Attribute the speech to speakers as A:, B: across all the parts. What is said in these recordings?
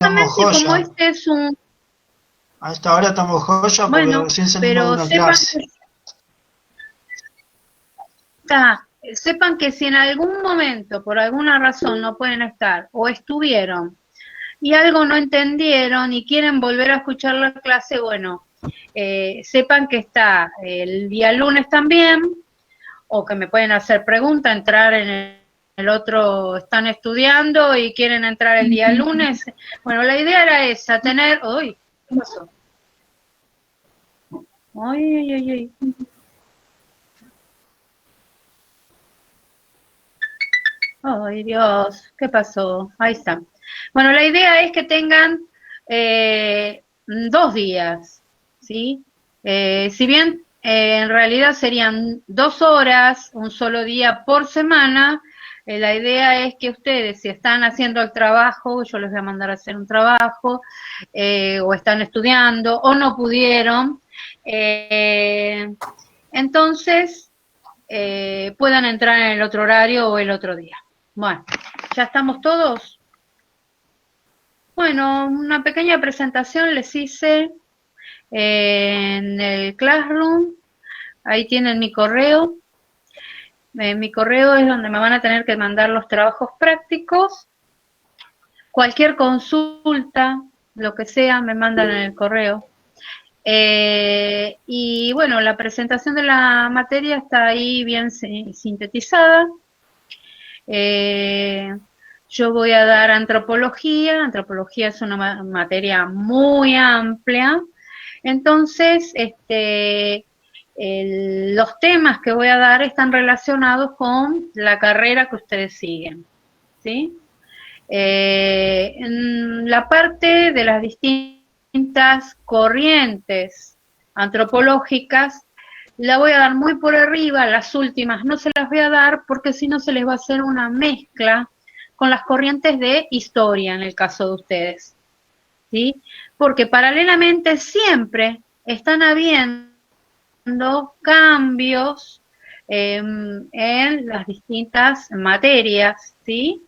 A: Estamos
B: Justamente como
A: joya.
B: este es un,
A: A esta hora estamos joya porque
B: bueno,
A: recién salimos de
B: pero
A: una clase.
B: sepan que si en algún momento, por alguna razón, no pueden estar o estuvieron y algo no entendieron y quieren volver a escuchar la clase, bueno, sepan que está el día lunes también, o que me pueden hacer preguntas, entrar en el otro, están estudiando y quieren entrar el día lunes. Bueno, la idea era esa, tener, uy, ¿qué pasó? Ay, ay, ay, ay. Ay, Dios, ¿qué pasó? Ahí está. Bueno, la idea es que tengan 2 días, ¿sí? Si bien en realidad serían 2 horas, un solo día por semana, la idea es que ustedes, si están haciendo el trabajo, yo les voy a mandar a hacer un trabajo, o están estudiando, o no pudieron, eh, entonces puedan entrar en el otro horario o el otro día. Bueno, ¿ya estamos todos? Bueno, una pequeña presentación les hice en el Classroom. Ahí tienen mi correo. Mi correo es donde me van a tener que mandar los trabajos prácticos. Cualquier consulta, lo que sea, me mandan en el correo. Y bueno, la presentación de la materia está ahí bien sintetizada. Yo voy a dar antropología. Antropología es una materia muy amplia. Entonces, los temas que voy a dar están relacionados con la carrera que ustedes siguen, ¿sí? En la parte de las distintas corrientes antropológicas, la voy a dar muy por arriba, las últimas no se las voy a dar porque si no se les va a hacer una mezcla con las corrientes de historia en el caso de ustedes, ¿sí? Porque paralelamente siempre están habiendo cambios en las distintas materias, ¿sí?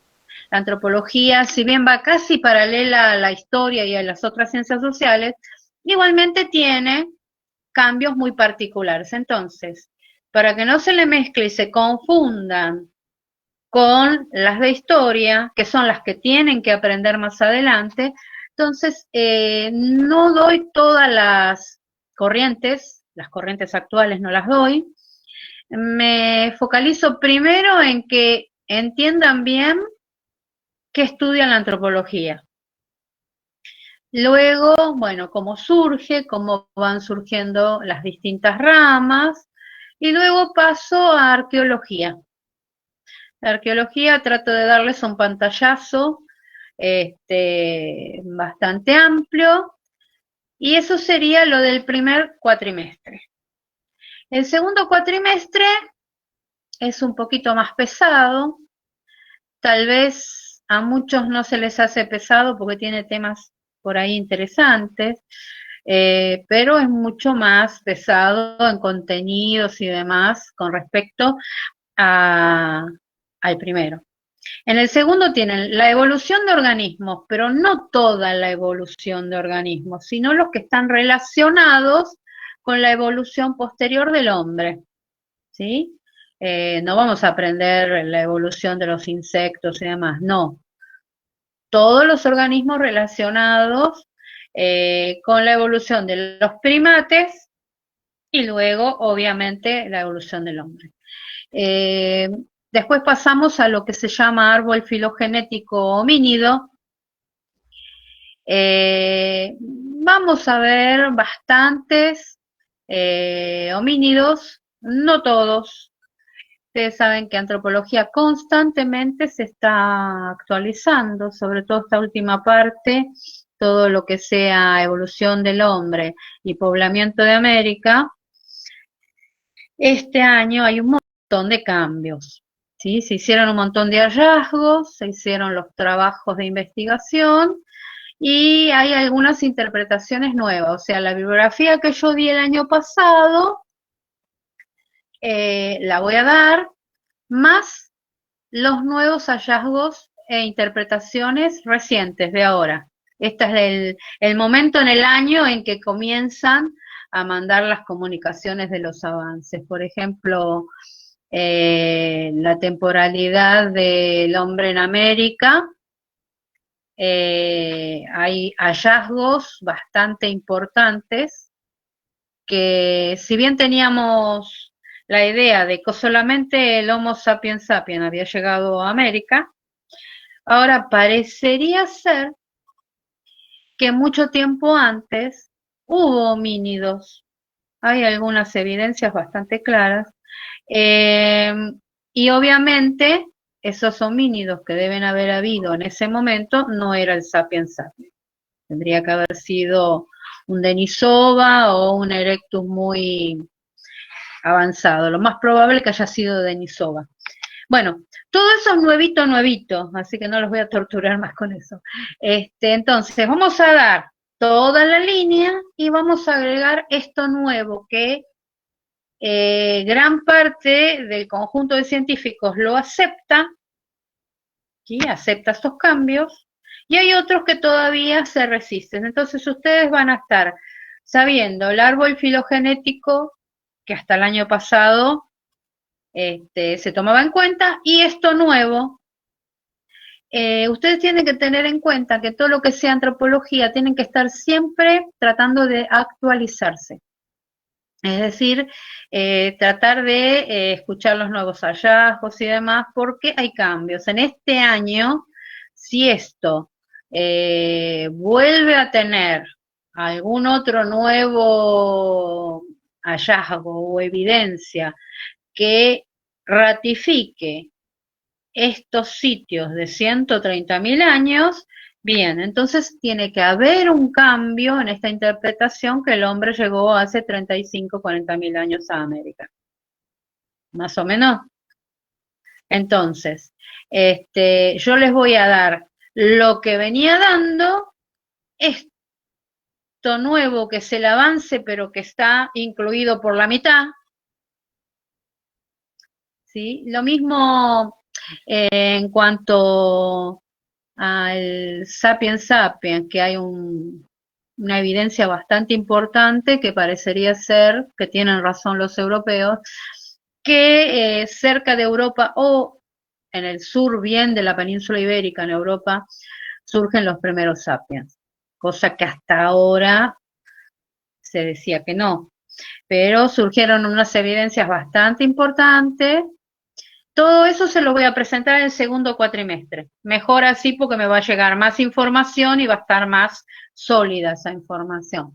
B: La antropología, si bien va casi paralela a la historia y a las otras ciencias sociales, igualmente tiene cambios muy particulares. Entonces, para que no se le mezcle y se confundan con las de historia, que son las que tienen que aprender más adelante, entonces no doy todas las corrientes actuales no las doy. Me focalizo primero en que entiendan bien qué estudia la antropología. Luego, bueno, cómo surge, cómo van surgiendo las distintas ramas, y luego paso a arqueología. La arqueología trato de darles un pantallazo bastante amplio, y eso sería lo del primer cuatrimestre. El segundo cuatrimestre es un poquito más pesado, tal vez a muchos no se les hace pesado porque tiene temas por ahí interesantes, pero es mucho más pesado en contenidos y demás con respecto al primero. En el segundo tienen la evolución de organismos, pero no toda la evolución de organismos, sino los que están relacionados con la evolución posterior del hombre, ¿sí? No vamos a aprender la evolución de los insectos y demás, no. Todos los organismos relacionados con la evolución de los primates y luego, obviamente, la evolución del hombre. Eh, Después pasamos a lo que se llama árbol filogenético homínido. Vamos a ver bastantes homínidos, no todos. Ustedes saben que antropología constantemente se está actualizando, sobre todo esta última parte, todo lo que sea evolución del hombre y poblamiento de América. Este año hay un montón de cambios, ¿sí? Se hicieron un montón de hallazgos, se hicieron los trabajos de investigación y hay algunas interpretaciones nuevas. O sea, la bibliografía que yo di el año pasado la voy a dar, más los nuevos hallazgos e interpretaciones recientes de ahora. Este es el momento en el año en que comienzan a mandar las comunicaciones de los avances. Por ejemplo, la temporalidad del hombre en América, hay hallazgos bastante importantes que, si bien teníamos la idea de que solamente el Homo sapiens sapiens había llegado a América, ahora parecería ser que mucho tiempo antes hubo homínidos. Hay algunas evidencias bastante claras. Eh, y obviamente esos homínidos que deben haber habido en ese momento no era el sapiens sapiens. Tendría que haber sido un Denisova o un Erectus muy avanzado. Lo más probable es que haya sido Denisova. Bueno, todo eso es nuevito, nuevito, así que no los voy a torturar más con eso. Entonces, vamos a dar toda la línea y vamos a agregar esto nuevo que gran parte del conjunto de científicos lo acepta, ¿sí? Acepta estos cambios, y hay otros que todavía se resisten. Entonces ustedes van a estar sabiendo el árbol filogenético que hasta el año pasado se tomaba en cuenta, y esto nuevo. Ustedes tienen que tener en cuenta que todo lo que sea antropología tienen que estar siempre tratando de actualizarse. Es decir, tratar de escuchar los nuevos hallazgos y demás, porque hay cambios. En este año, si esto vuelve a tener algún otro nuevo hallazgo o evidencia que ratifique estos sitios de 130.000 años, bien, entonces tiene que haber un cambio en esta interpretación que el hombre llegó hace 35, 40.000 años a América. Más o menos. Entonces, yo les voy a dar lo que venía dando, esto nuevo que es el avance, pero que está incluido por la mitad, ¿sí? Lo mismo en cuanto al Sapiens Sapiens, que hay una evidencia bastante importante que parecería ser, que tienen razón los europeos, que cerca de Europa o en el sur bien de la península ibérica, en Europa, surgen los primeros sapiens, cosa que hasta ahora se decía que no, pero surgieron unas evidencias bastante importantes. Todo eso se lo voy a presentar en el segundo cuatrimestre. Mejor así porque me va a llegar más información y va a estar más sólida esa información.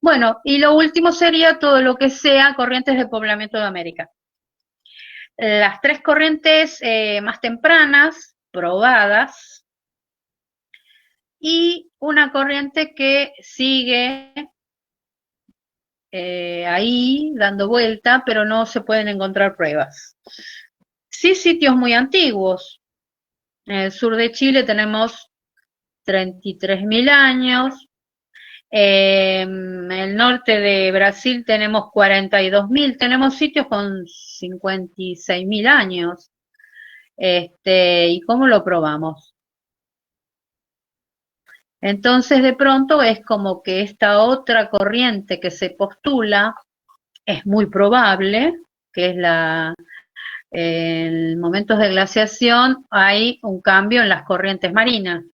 B: Bueno, y lo último sería todo lo que sea corrientes de poblamiento de América. Las tres corrientes más tempranas, probadas, y una corriente que sigue ahí dando vuelta, pero no se pueden encontrar pruebas. Sí, sitios muy antiguos. En el sur de Chile tenemos 33.000 años. En el norte de Brasil tenemos 42.000. Tenemos sitios con 56.000 años. ¿Y cómo lo probamos? Entonces, de pronto es como que esta otra corriente que se postula es muy probable, que es en momentos de glaciación hay un cambio en las corrientes marinas.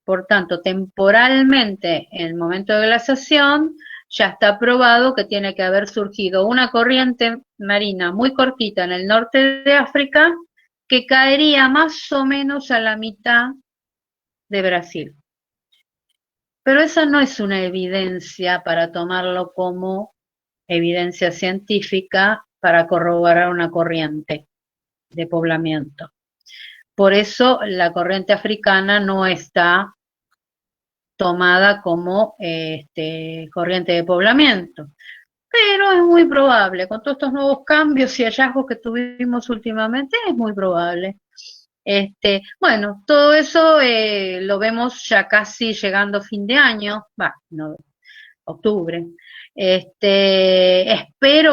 B: Por tanto, temporalmente, en el momento de glaciación, ya está probado que tiene que haber surgido una corriente marina muy cortita en el norte de África que caería más o menos a la mitad de Brasil. Pero esa no es una evidencia para tomarlo como evidencia científica para corroborar una corriente de poblamiento. Por eso la corriente africana no está tomada como corriente de poblamiento. Pero es muy probable, con todos estos nuevos cambios y hallazgos que tuvimos últimamente, es muy probable. Bueno, todo eso lo vemos ya casi llegando fin de año, no, octubre. Espero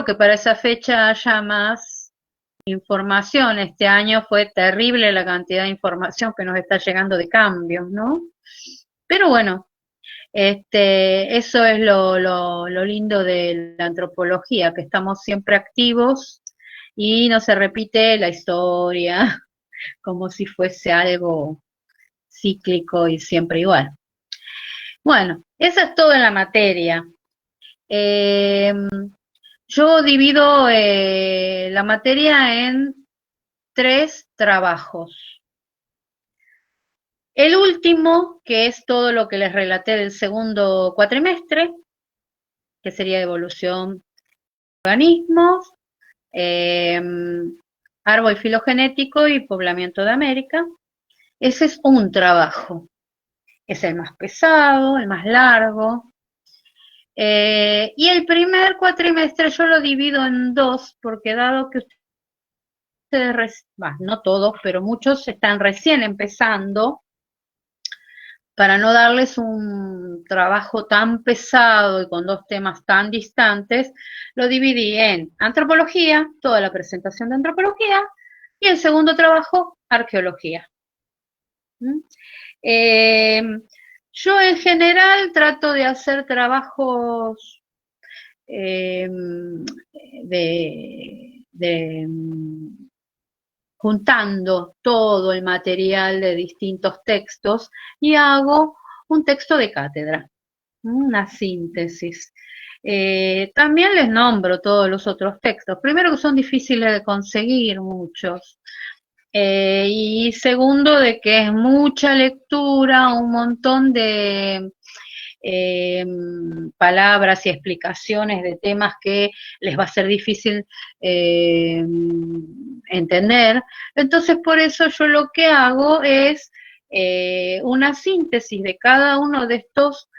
B: que para esa fecha haya más información. Este año fue terrible la cantidad de información que nos está llegando de cambios, ¿no? Pero bueno, eso es lo lindo de la antropología, que estamos siempre activos y no se repite la historia como si fuese algo cíclico y siempre igual. Bueno, eso es todo en la materia. Yo divido la materia en 3 trabajos. El último, que es todo lo que les relaté del segundo cuatrimestre, que sería evolución de organismos, árbol filogenético y poblamiento de América. Ese es un trabajo. Es el más pesado, el más largo. Y el primer cuatrimestre yo lo divido en 2, porque dado que ustedes, no todos, pero muchos están recién empezando, para no darles un trabajo tan pesado y con 2 temas tan distantes, lo dividí en antropología, toda la presentación de antropología, y el segundo trabajo, arqueología. Yo en general trato de hacer trabajos juntando todo el material de distintos textos y hago un texto de cátedra, una síntesis. También les nombro todos los otros textos. Primero que son difíciles de conseguir muchos. Y segundo de que es mucha lectura, un montón de palabras y explicaciones de temas que les va a ser difícil entender. Entonces, por eso yo lo que hago es una síntesis de cada uno de estos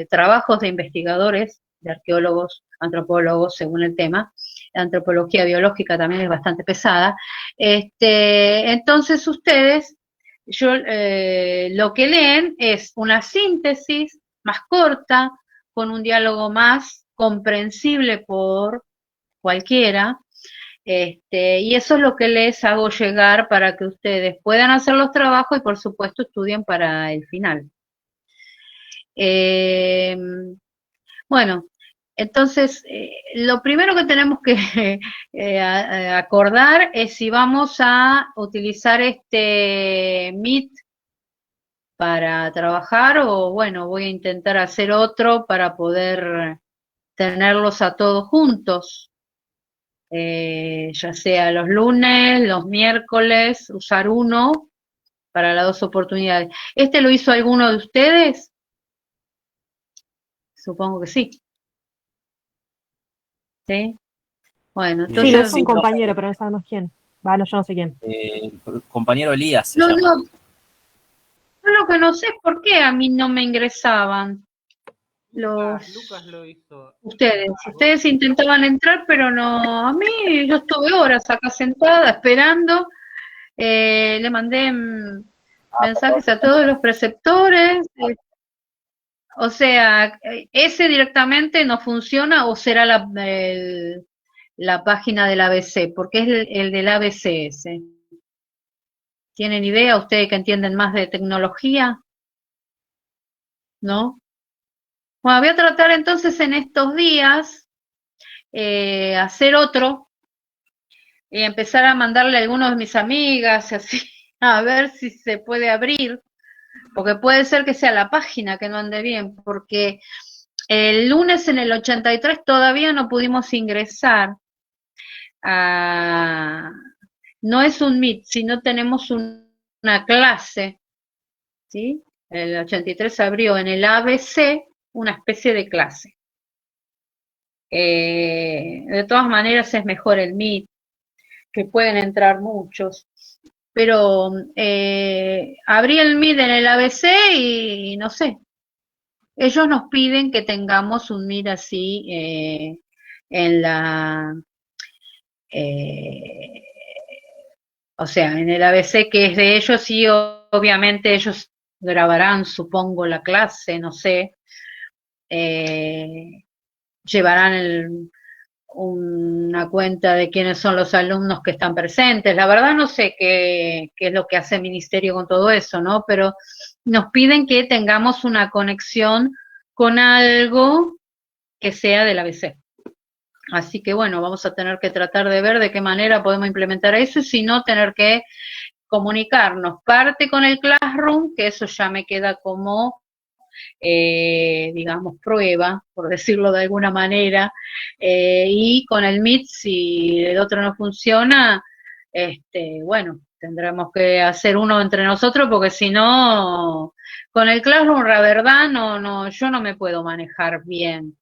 B: trabajos de investigadores, de arqueólogos, antropólogos, según el tema. La antropología biológica también es bastante pesada. Entonces, ustedes lo que leen es una síntesis más corta, con un diálogo más comprensible por cualquiera, y eso es lo que les hago llegar para que ustedes puedan hacer los trabajos y por supuesto estudien para el final. Bueno, entonces, lo primero que tenemos que acordar es si vamos a utilizar este Meet para trabajar o, bueno, voy a intentar hacer otro para poder tenerlos a todos juntos, ya sea los lunes, los miércoles, usar uno para las 2 oportunidades. ¿Este lo hizo alguno de ustedes? Supongo que sí. ¿Sí? Bueno, entonces...
C: Sí, lo es un compañero, pero no sabemos quién. Bueno, yo no sé quién.
D: Compañero Elías se
B: llama.
D: No,
B: lo que no sé es por qué a mí no me ingresaban
E: Lucas lo hizo.
B: Ustedes intentaban entrar, pero no, a mí yo estuve horas acá sentada esperando, le mandé mensajes a todos los preceptores, o sea, ese directamente no funciona o será la página del ABC, porque es el del ABC ese. ¿Tienen idea ustedes que entienden más de tecnología? ¿No? Bueno, voy a tratar entonces en estos días hacer otro y empezar a mandarle a algunos de mis amigas, así, a ver si se puede abrir, porque puede ser que sea la página que no ande bien, porque el lunes en el 83 todavía no pudimos ingresar no es un Meet, sino tenemos una clase, ¿sí? El 83 abrió en el ABC una especie de clase. De todas maneras es mejor el Meet, que pueden entrar muchos, pero abrí el Meet en el ABC y no sé, ellos nos piden que tengamos un Meet así en la... o sea, en el ABC que es de ellos y obviamente ellos grabarán, supongo, la clase, no sé, llevarán una cuenta de quiénes son los alumnos que están presentes. La verdad no sé qué es lo que hace el ministerio con todo eso, ¿no? Pero nos piden que tengamos una conexión con algo que sea del ABC. Así que bueno, vamos a tener que tratar de ver de qué manera podemos implementar eso y si no, tener que comunicarnos parte con el Classroom, que eso ya me queda como, digamos, prueba, por decirlo de alguna manera, y con el Meet, si el otro no funciona, bueno, tendremos que hacer uno entre nosotros, porque si no, con el Classroom, la verdad, yo no me puedo manejar bien.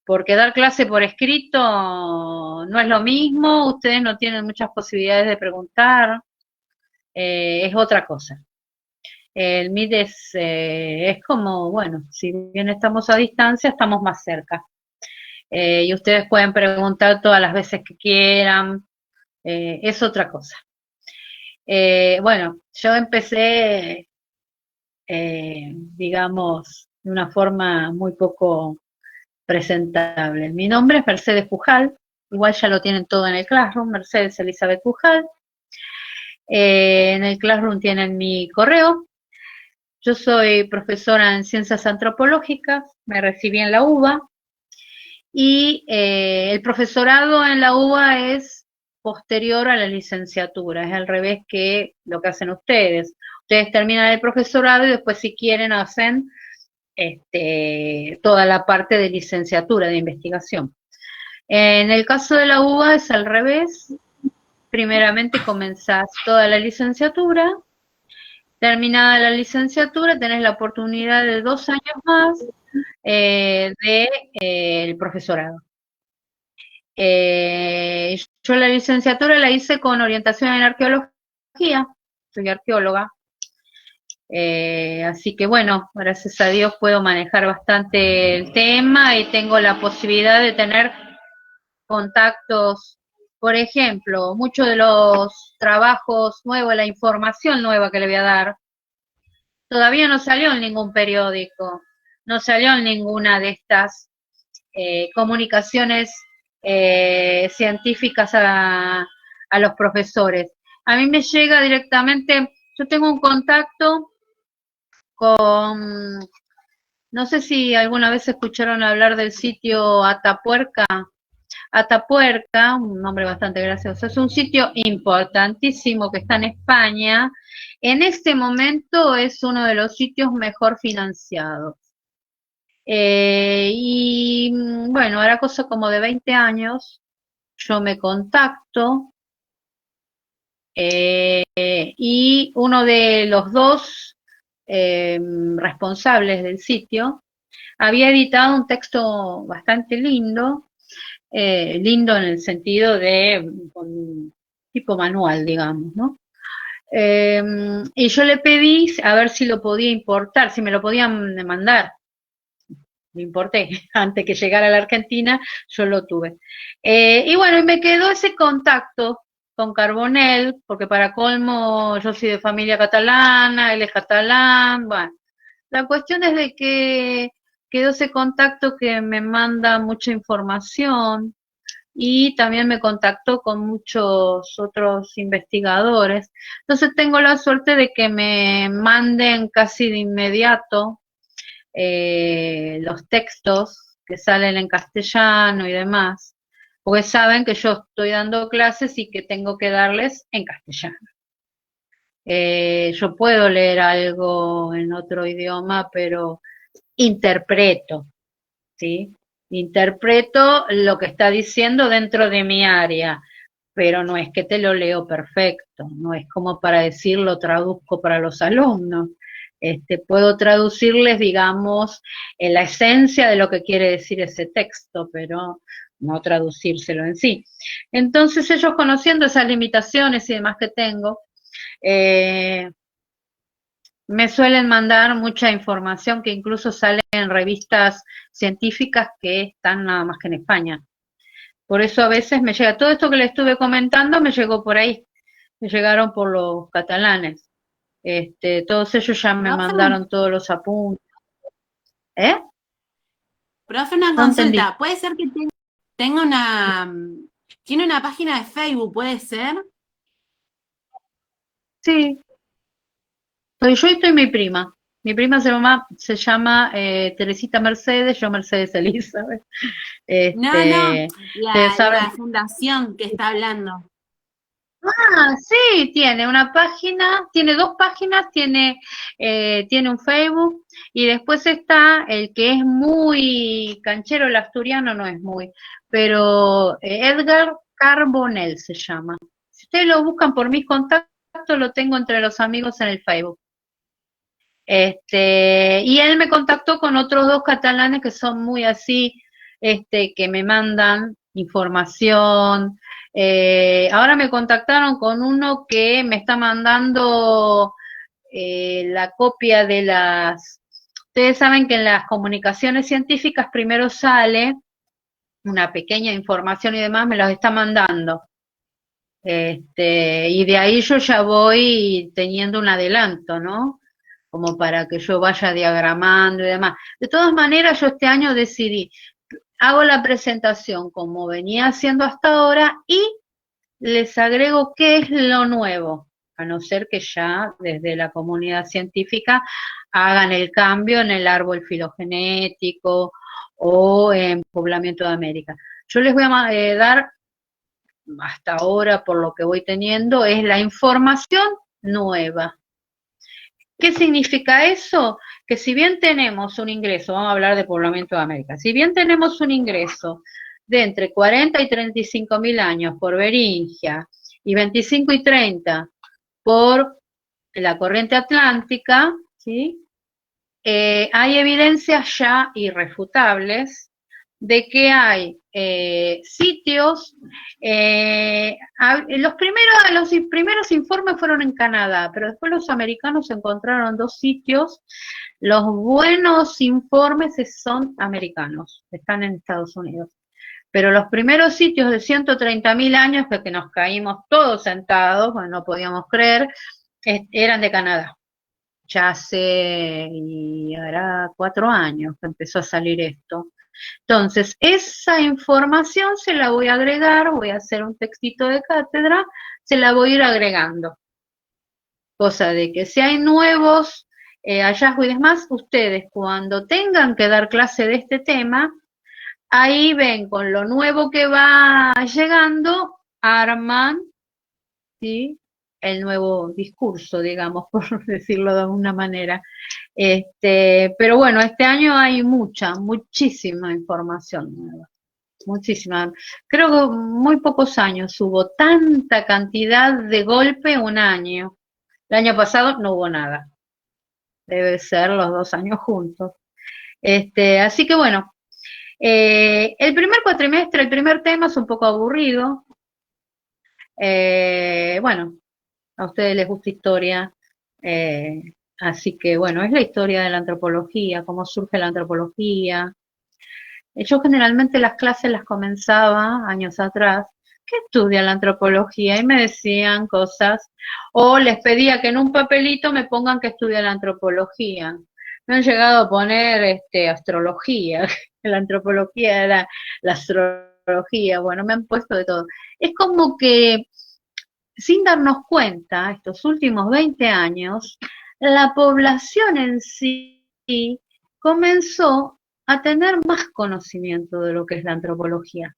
B: Porque dar clase por escrito no es lo mismo, ustedes no tienen muchas posibilidades de preguntar, es otra cosa. El Meet es como, bueno, si bien estamos a distancia, estamos más cerca. Y ustedes pueden preguntar todas las veces que quieran, es otra cosa. Bueno, yo empecé, digamos, de una forma muy poco presentable. Mi nombre es Mercedes Pujal, igual ya lo tienen todo en el Classroom, Mercedes Elizabeth Pujal. En el Classroom tienen mi correo. Yo soy profesora en Ciencias Antropológicas, me recibí en la UBA y el profesorado en la UBA es posterior a la licenciatura, es al revés que lo que hacen ustedes. Ustedes terminan el profesorado y después si quieren hacen toda la parte de licenciatura, de investigación. En el caso de la UBA es al revés, primeramente comenzás toda la licenciatura, terminada la licenciatura tenés la oportunidad de 2 años más el profesorado. Yo la licenciatura la hice con orientación en arqueología, soy arqueóloga, así que bueno, gracias a Dios puedo manejar bastante el tema y tengo la posibilidad de tener contactos. Por ejemplo, muchos de los trabajos nuevos, la información nueva que le voy a dar, todavía no salió en ningún periódico, no salió en ninguna de estas comunicaciones científicas a los profesores. A mí me llega directamente, yo tengo un contacto con, no sé si alguna vez escucharon hablar del sitio Atapuerca. Atapuerca, un nombre bastante gracioso, es un sitio importantísimo que está en España. En este momento es uno de los sitios mejor financiados. Y bueno, hará cosa como de 20 años, yo me contacto y uno de los dos responsables del sitio había editado un texto bastante lindo, lindo en el sentido de un tipo manual, digamos, ¿no? Y yo le pedí a ver si lo podía importar, si me lo podían mandar. Lo importé, antes que llegara a la Argentina, yo lo tuve. Y bueno, y me quedó ese contacto con Carbonell, porque para colmo yo soy de familia catalana, él es catalán, bueno. La cuestión es de que quedó ese contacto que me manda mucha información y también me contactó con muchos otros investigadores. Entonces tengo la suerte de que me manden casi de inmediato los textos que salen en castellano y demás, porque saben que yo estoy dando clases y que tengo que darles en castellano. Yo puedo leer algo en otro idioma, pero interpreto, ¿sí? Interpreto lo que está diciendo dentro de mi área, pero no es que te lo leo perfecto, no es como para decir lo traduzco para los alumnos. Puedo traducirles, digamos, en la esencia de lo que quiere decir ese texto, pero no traducírselo en sí. Entonces ellos, conociendo esas limitaciones y demás que tengo, me suelen mandar mucha información que incluso sale en revistas científicas que están nada más que en España. Por eso a veces me llega, todo esto que le estuve comentando me llegó por ahí, me llegaron por los catalanes. Todos ellos ya me mandaron todos los apuntes.
F: Profe, una
B: No entendí.
F: consulta. ¿Puede ser que tenga Tiene una página de Facebook, ¿puede ser?
B: Sí, soy yo y estoy mi prima. Mi prima se llama Teresita Mercedes, yo Mercedes Elizabeth.
F: No,
B: Ustedes saben.
F: la fundación que está hablando.
B: Ah, sí, tiene una página, tiene dos páginas, tiene un Facebook y después está el que es muy canchero, el asturiano no es muy, pero Edgar Carbonell se llama. Si ustedes lo buscan por mis contactos, lo tengo entre los amigos en el Facebook. Y él me contactó con otros dos catalanes que son muy así, que me mandan información. Ahora me contactaron con uno que me está mandando la copia de ustedes saben que en las comunicaciones científicas primero sale una pequeña información y demás, me los está mandando. Y de ahí yo ya voy teniendo un adelanto, ¿no? Como para que yo vaya diagramando y demás. De todas maneras, yo este año decidí, hago la presentación como venía haciendo hasta ahora y les agrego qué es lo nuevo, a no ser que ya desde la comunidad científica hagan el cambio en el árbol filogenético o en poblamiento de América. Yo les voy a dar, hasta ahora por lo que voy teniendo, es la información nueva. ¿Qué significa eso? Que si bien tenemos un ingreso, vamos a hablar de poblamiento de América, si bien tenemos un ingreso de entre 40 y 35 mil años por Beringia y 25 y 30 por la corriente atlántica, ¿sí? Hay evidencias ya irrefutables de que hay sitios, los primeros informes fueron en Canadá, pero después los americanos encontraron dos sitios. Los buenos informes son americanos, están en Estados Unidos. Pero los primeros sitios de 130.000 años, que nos caímos todos sentados, bueno, no podíamos creer, eran de Canadá. Ya hace, y hará 4 años que empezó a salir esto. Entonces, esa información se la voy a agregar, voy a hacer un textito de cátedra, se la voy a ir agregando. Cosa de que si hay nuevos hallazgos y demás, ustedes cuando tengan que dar clase de este tema, ahí ven con lo nuevo que va llegando, arman, ¿sí?, el nuevo discurso, digamos, por decirlo de alguna manera. Pero bueno, este año hay muchísima información nueva, muchísima. Creo que muy pocos años hubo tanta cantidad de golpe un año. El año pasado no hubo nada. Debe ser los 2 años juntos. Así que bueno, el primer cuatrimestre, el primer tema es un poco aburrido. Bueno, a ustedes les gusta historia, así que bueno, es la historia de la antropología, cómo surge la antropología. Yo generalmente las clases las comenzaba años atrás. ¿Qué estudia la antropología? Y me decían cosas, o les pedía que en un papelito me pongan que estudia la antropología. Me han llegado a poner astrología, la antropología era la astrología, bueno, me han puesto de todo. Es como que sin darnos cuenta, estos últimos 20 años, la población en sí comenzó a tener más conocimiento de lo que es la antropología.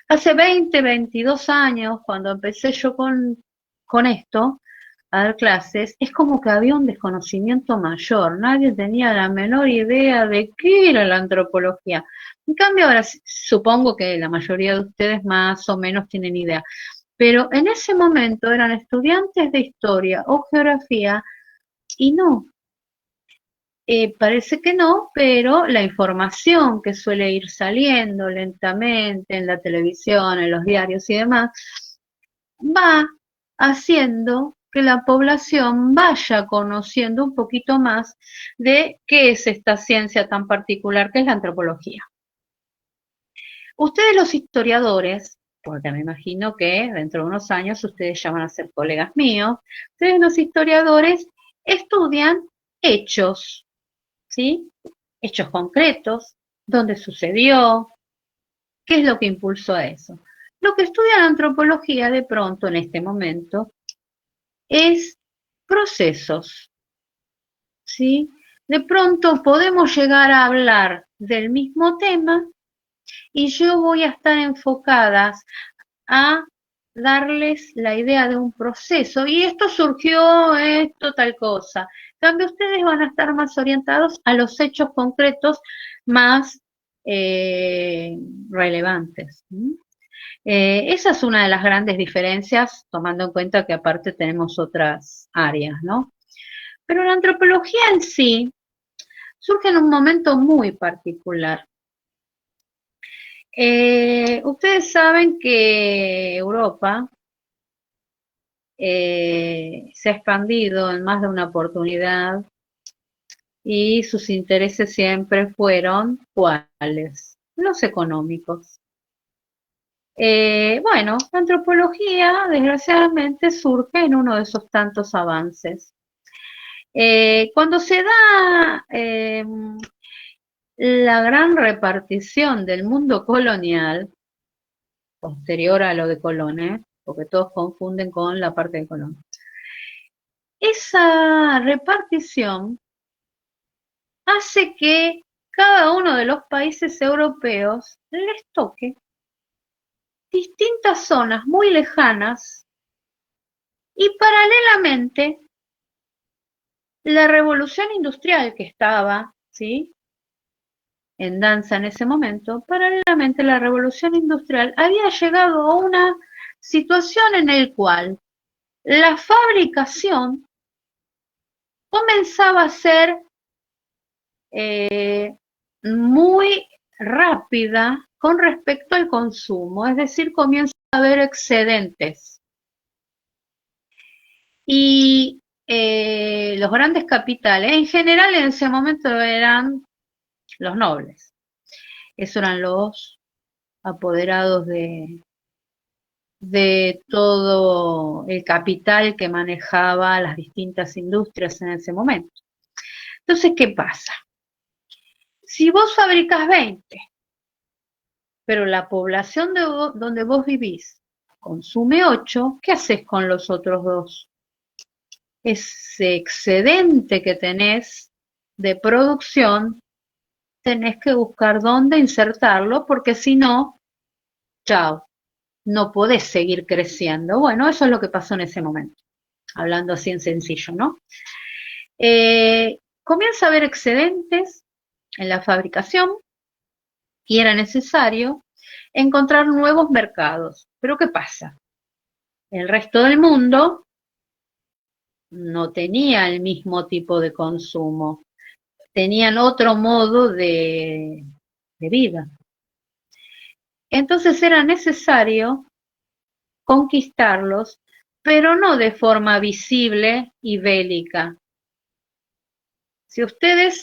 B: Hace 20, 22 años, cuando empecé yo con esto, a dar clases, es como que había un desconocimiento mayor, nadie tenía la menor idea de qué era la antropología. En cambio, ahora supongo que la mayoría de ustedes más o menos tienen idea. Pero en ese momento eran estudiantes de historia o geografía y no, parece que no, pero la información que suele ir saliendo lentamente en la televisión, en los diarios y demás, va haciendo que la población vaya conociendo un poquito más de qué es esta ciencia tan particular que es la antropología. Ustedes los historiadores, porque me imagino que dentro de unos años ustedes ya van a ser colegas míos, ustedes los historiadores estudian hechos, ¿sí? Hechos concretos, dónde sucedió, ¿Qué es lo que impulsó a eso? Lo que estudia la antropología de pronto en este momento es procesos, ¿sí? De pronto podemos llegar a hablar del mismo tema y yo voy a estar enfocada a darles la idea de un proceso y esto surgió, esto tal cosa. En cambio, ustedes van a estar más orientados a los hechos concretos más relevantes. Esa es una de las grandes diferencias, tomando en cuenta que aparte tenemos otras áreas, ¿no? Pero la antropología en sí surge en un momento muy particular. Ustedes saben que Europa se ha expandido en más de una oportunidad y sus intereses siempre fueron ¿cuáles? Los económicos. Bueno, la antropología desgraciadamente surge en uno de esos tantos avances. Cuando se da la gran repartición del mundo colonial, posterior a lo de Colón, porque todos confunden con la parte de Colón, esa repartición hace que cada uno de los países europeos les toque distintas zonas muy lejanas y paralelamente la revolución industrial que estaba, ¿sí?, en danza en ese momento, paralelamente la revolución industrial había llegado a una situación en la cual la fabricación comenzaba a ser muy rápida con respecto al consumo, es decir, comienza a haber excedentes. Y los grandes capitales, en general en ese momento eran los nobles, esos eran los apoderados de todo el capital que manejaba las distintas industrias en ese momento. Entonces, ¿qué pasa? Si vos fabricás 20, pero la población donde vos vivís consume 8, ¿qué haces con los otros 2? Ese excedente que tenés de producción, tenés que buscar dónde insertarlo, porque si no, chao, no podés seguir creciendo. Bueno, eso es lo que pasó en ese momento, hablando así en sencillo, ¿no? Comienza a haber excedentes en la fabricación y era necesario encontrar nuevos mercados. Pero ¿qué pasa? El resto del mundo no tenía el mismo tipo de consumo, tenían otro modo de vida. Entonces era necesario conquistarlos, pero no de forma visible y bélica. Si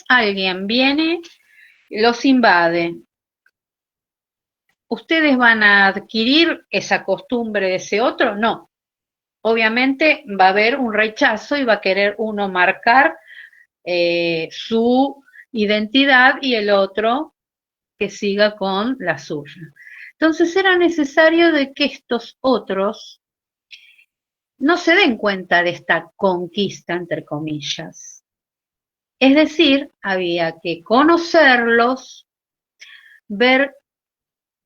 B: alguien viene, los invade, ¿ustedes van a adquirir esa costumbre de ese otro? No. Obviamente va a haber un rechazo y va a querer uno marcar su identidad y el otro que siga con la suya. Entonces era necesario de que estos otros no se den cuenta de esta conquista, entre comillas. Es decir, había que conocerlos, ver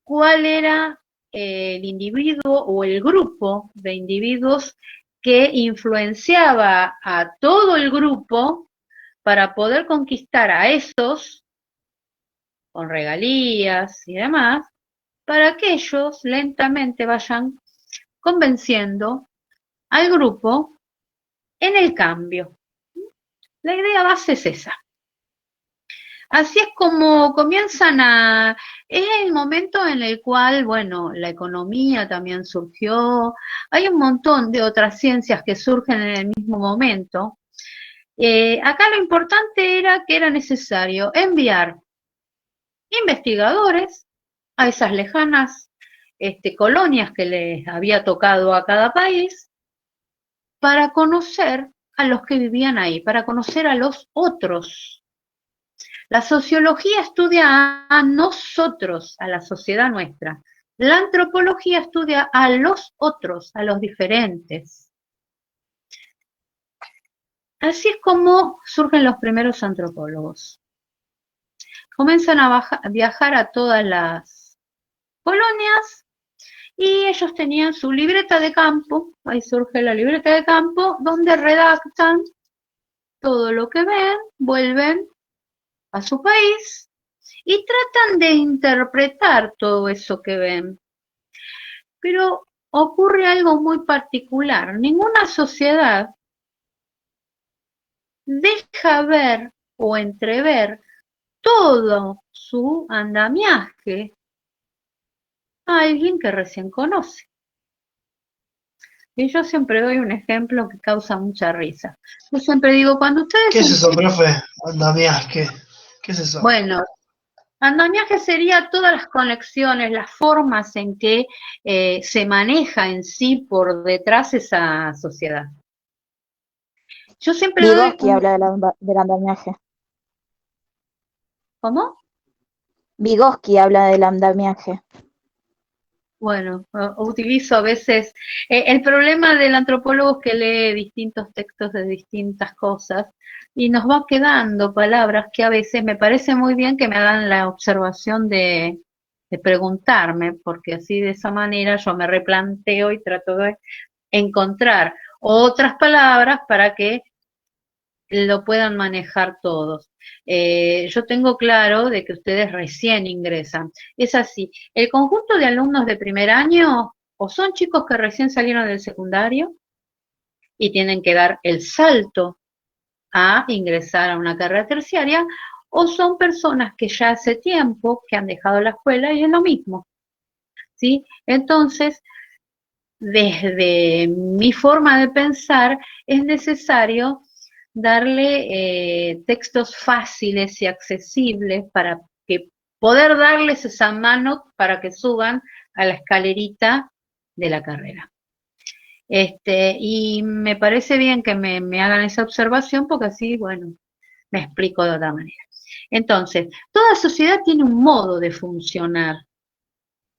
B: cuál era el individuo o el grupo de individuos que influenciaba a todo el grupo para poder conquistar a esos con regalías y demás, para que ellos lentamente vayan convenciendo al grupo en el cambio. La idea base es esa. Así es como comienzan es el momento en el cual, bueno, la economía también surgió, hay un montón de otras ciencias que surgen en el mismo momento. Acá lo importante era que era necesario enviar investigadores a esas lejanas colonias que les había tocado a cada país para conocer a los que vivían ahí, para conocer a los otros. La sociología estudia a nosotros, a la sociedad nuestra. La antropología estudia a los otros, a los diferentes. Así es como surgen los primeros antropólogos. Comienzan a viajar a todas las colonias y ellos tenían su libreta de campo, ahí surge la libreta de campo, donde redactan todo lo que ven, vuelven a su país y tratan de interpretar todo eso que ven. Pero ocurre algo muy particular. Ninguna sociedad deja ver o entrever todo su andamiaje a alguien que recién conoce. Y yo siempre doy un ejemplo que causa mucha risa. Yo siempre digo, cuando ustedes...
A: ¿Qué es eso, profe? Andamiaje. ¿Qué es eso?
B: Bueno, andamiaje sería todas las conexiones, las formas en que se maneja en sí por detrás esa sociedad. Yo siempre doy...
G: Vygotsky habla del andamiaje.
B: ¿Cómo?
G: Vygotsky habla del andamiaje.
B: Bueno, utilizo a veces... el problema del antropólogo es que lee distintos textos de distintas cosas y nos va quedando palabras que a veces me parece muy bien que me hagan la observación de preguntarme, porque así de esa manera yo me replanteo y trato de encontrar otras palabras para que lo puedan manejar todos. Yo tengo claro de que ustedes recién ingresan. Es así, el conjunto de alumnos de primer año o son chicos que recién salieron del secundario y tienen que dar el salto a ingresar a una carrera terciaria, o son personas que ya hace tiempo que han dejado la escuela y es lo mismo, ¿sí? Entonces, desde mi forma de pensar, es necesario darle textos fáciles y accesibles para que poder darles esa mano para que suban a la escalerita de la carrera. Y me parece bien que me hagan esa observación porque así, bueno, me explico de otra manera. Entonces, toda sociedad tiene un modo de funcionar,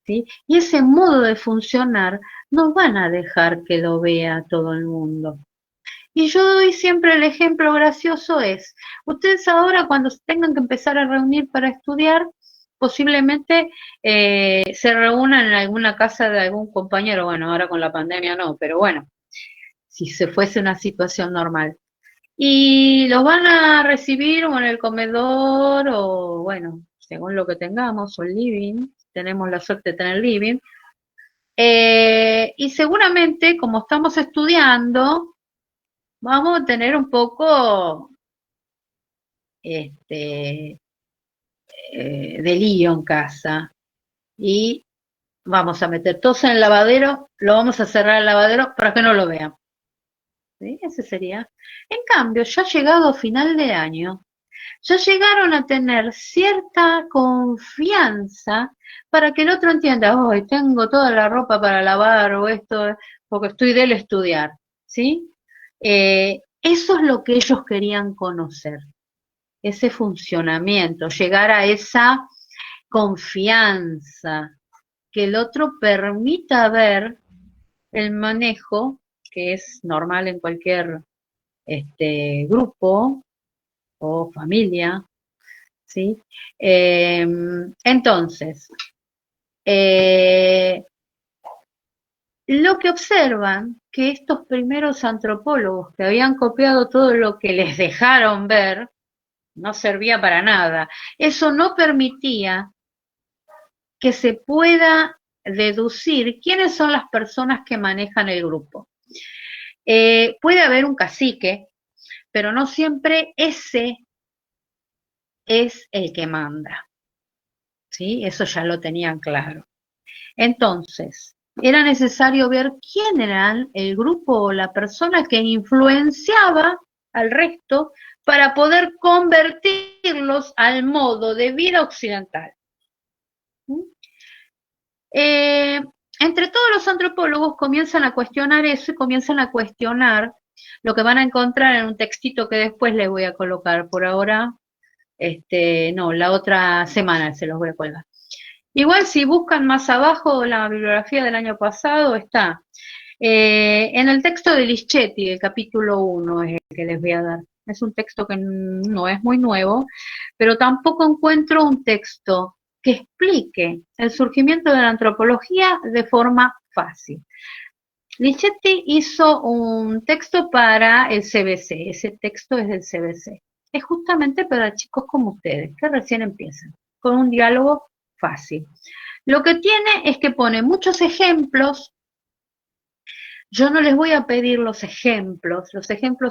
B: ¿sí? Y ese modo de funcionar no van a dejar que lo vea todo el mundo. Y yo doy siempre el ejemplo gracioso es, ustedes ahora cuando se tengan que empezar a reunir para estudiar, posiblemente se reúnan en alguna casa de algún compañero, bueno, ahora con la pandemia no, pero bueno, si se fuese una situación normal. Y los van a recibir o en el comedor o, bueno, según lo que tengamos, o el living, tenemos la suerte de tener living. Y seguramente, como estamos estudiando, vamos a tener un poco de lío en casa y vamos a meter todos en el lavadero, lo vamos a cerrar el lavadero para que no lo vean. ¿Sí? Ese sería. En cambio, ya llegado a final de año, ya llegaron a tener cierta confianza para que el otro entienda, hoy tengo toda la ropa para lavar o esto, porque estoy del estudiar, ¿sí? Eso es lo que ellos querían conocer, ese funcionamiento, llegar a esa confianza, que el otro permita ver el manejo, que es normal en cualquier grupo o familia, ¿sí? Entonces, lo que observan que estos primeros antropólogos que habían copiado todo lo que les dejaron ver, no servía para nada. Eso no permitía que se pueda deducir quiénes son las personas que manejan el grupo. Puede haber un cacique, pero no siempre ese es el que manda, ¿sí? Eso ya lo tenían claro. Entonces, era necesario ver quién era el grupo o la persona que influenciaba al resto para poder convertirlos al modo de vida occidental. Entre todos los antropólogos comienzan a cuestionar eso y comienzan a cuestionar lo que van a encontrar en un textito que después les voy a colocar. Por ahora No, la otra semana se los voy a colgar. Igual si buscan más abajo la bibliografía del año pasado está en el texto de Lischetti, el capítulo 1 es el que les voy a dar. Es un texto que no es muy nuevo, pero tampoco encuentro un texto que explique el surgimiento de la antropología de forma fácil. Lichetti hizo un texto para el CBC, ese texto es del CBC. Es justamente para chicos como ustedes, que recién empiezan, con un diálogo fácil. Lo que tiene es que pone muchos ejemplos. Yo no les voy a pedir los ejemplos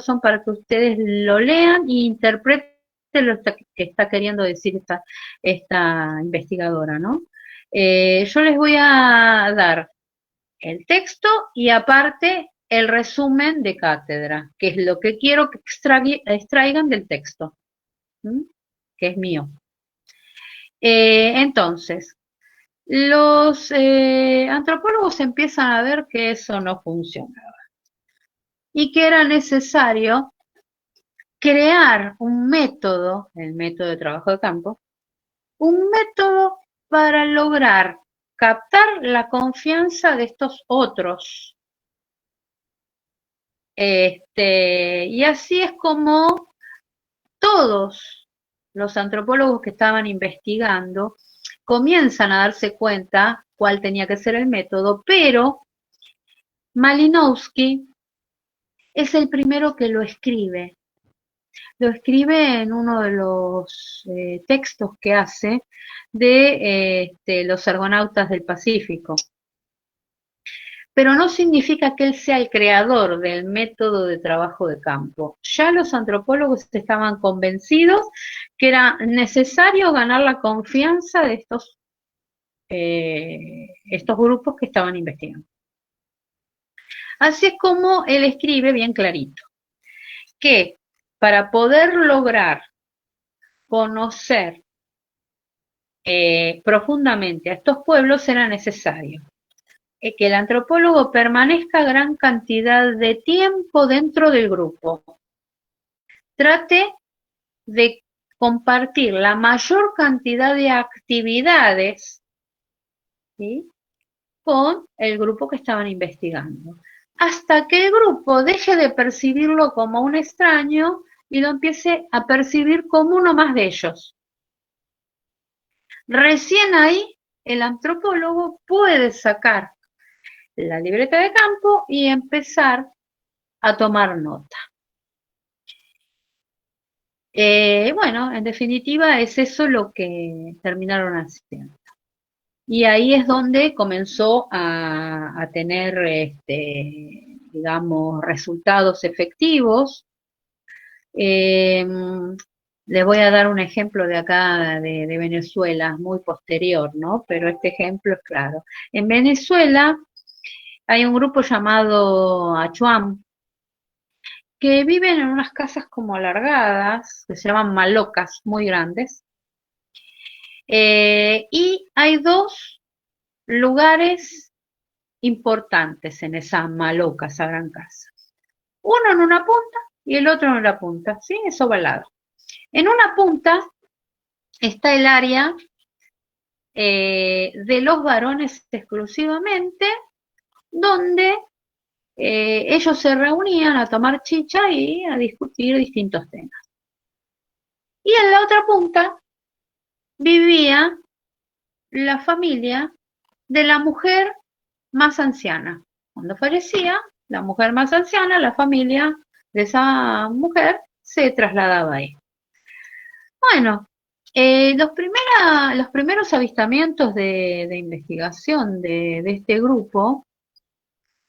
B: son para que ustedes lo lean e interpreten lo que está queriendo decir esta investigadora, ¿no? Yo les voy a dar el texto y aparte el resumen de cátedra, que es lo que quiero que extraigan del texto, que es mío. Entonces, los antropólogos empiezan a ver que eso no funcionaba y que era necesario crear un método, el método de trabajo de campo, un método para lograr captar la confianza de estos otros. Y así es como todos los antropólogos que estaban investigando comienzan a darse cuenta cuál tenía que ser el método, pero Malinowski es el primero que lo escribe. Lo escribe en uno de los textos que hace de los argonautas del Pacífico. Pero no significa que él sea el creador del método de trabajo de campo. Ya los antropólogos estaban convencidos que era necesario ganar la confianza de estos grupos que estaban investigando. Así es como él escribe bien clarito, que para poder lograr conocer profundamente a estos pueblos era necesario que el antropólogo permanezca gran cantidad de tiempo dentro del grupo. Trate de compartir la mayor cantidad de actividades, ¿sí?, con el grupo que estaban investigando, hasta que el grupo deje de percibirlo como un extraño y lo empiece a percibir como uno más de ellos. Recién ahí el antropólogo puede sacar la libreta de campo y empezar a tomar nota. Bueno, en definitiva es eso lo que terminaron haciendo. Y ahí es donde comenzó a tener, digamos, resultados efectivos. Les voy a dar un ejemplo de acá, de Venezuela, muy posterior, ¿no? Pero este ejemplo es claro. En Venezuela hay un grupo llamado Achuam, que viven en unas casas como alargadas, que se llaman malocas, muy grandes. Y hay dos lugares importantes en esa maloca, esa gran casa. Uno en una punta y el otro en otra punta, ¿sí? Es ovalado. En una punta está el área de los varones exclusivamente, donde ellos se reunían a tomar chicha y a discutir distintos temas. Y en la otra punta vivía la familia de la mujer más anciana. Cuando fallecía la mujer más anciana, la familia de esa mujer se trasladaba ahí. Bueno, los primeros avistamientos de investigación de este grupo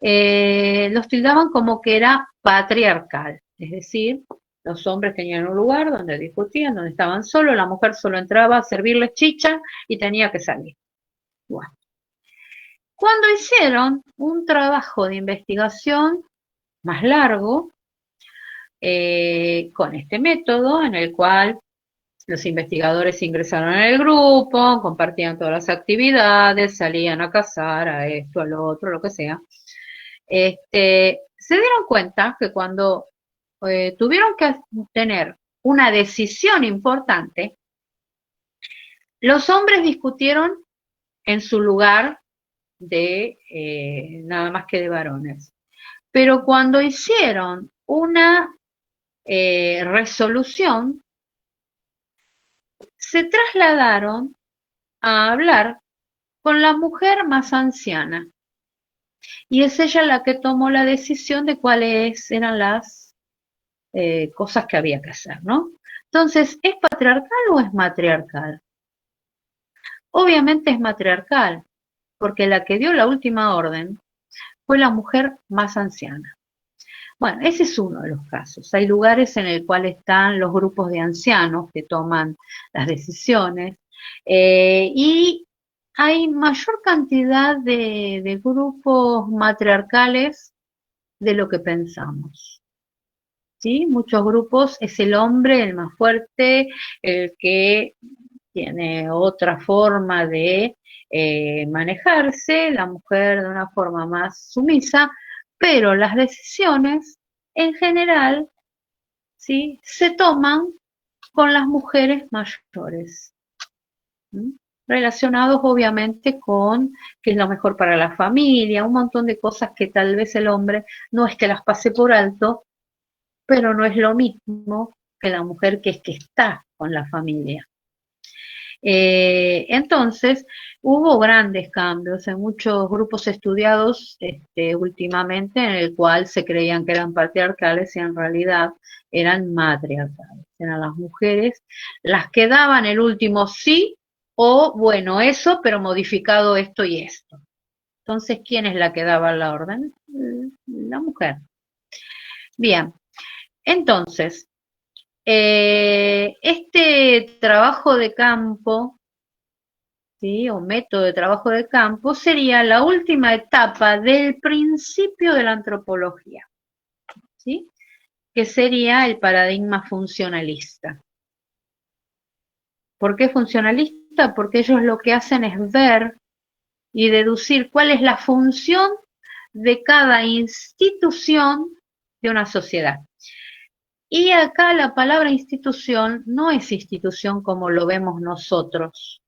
B: los tildaban como que era patriarcal, es decir, los hombres tenían un lugar donde discutían, donde estaban solos, la mujer solo entraba a servirles chicha y tenía que salir. Bueno. Cuando hicieron un trabajo de investigación más largo, con este método en el cual los investigadores ingresaron en el grupo, compartían todas las actividades, salían a cazar, a esto, a lo otro, lo que sea, se dieron cuenta que cuando tuvieron que tener una decisión importante, los hombres discutieron en su lugar de nada más que de varones. Pero cuando hicieron una resolución, se trasladaron a hablar con la mujer más anciana. Y es ella la que tomó la decisión de cuáles eran las cosas que había que hacer, ¿no? Entonces, ¿es patriarcal o es matriarcal? Obviamente es matriarcal, porque la que dio la última orden fue la mujer más anciana. Bueno, ese es uno de los casos. Hay lugares en el cual están los grupos de ancianos que toman las decisiones y hay mayor cantidad de grupos matriarcales de lo que pensamos. ¿Sí? Muchos grupos es el hombre el más fuerte, el que tiene otra forma de manejarse, la mujer de una forma más sumisa, pero las decisiones en general, ¿sí?, se toman con las mujeres mayores, ¿sí?, relacionados obviamente con qué es lo mejor para la familia, un montón de cosas que tal vez el hombre no es que las pase por alto, pero no es lo mismo que la mujer que es que está con la familia. Entonces, hubo grandes cambios en muchos grupos estudiados últimamente en el cual se creían que eran patriarcales y en realidad eran matriarcales. Eran las mujeres las que daban el último sí o bueno, eso, pero modificado esto y esto. Entonces, ¿quién es la que daba la orden? La mujer. Bien, entonces, este trabajo de campo, ¿sí?, o método de trabajo de campo, sería la última etapa del principio de la antropología, ¿sí?, que sería el paradigma funcionalista. ¿Por qué funcionalista? Porque ellos lo que hacen es ver y deducir cuál es la función de cada institución de una sociedad. Y acá la palabra institución no es institución como lo vemos nosotros.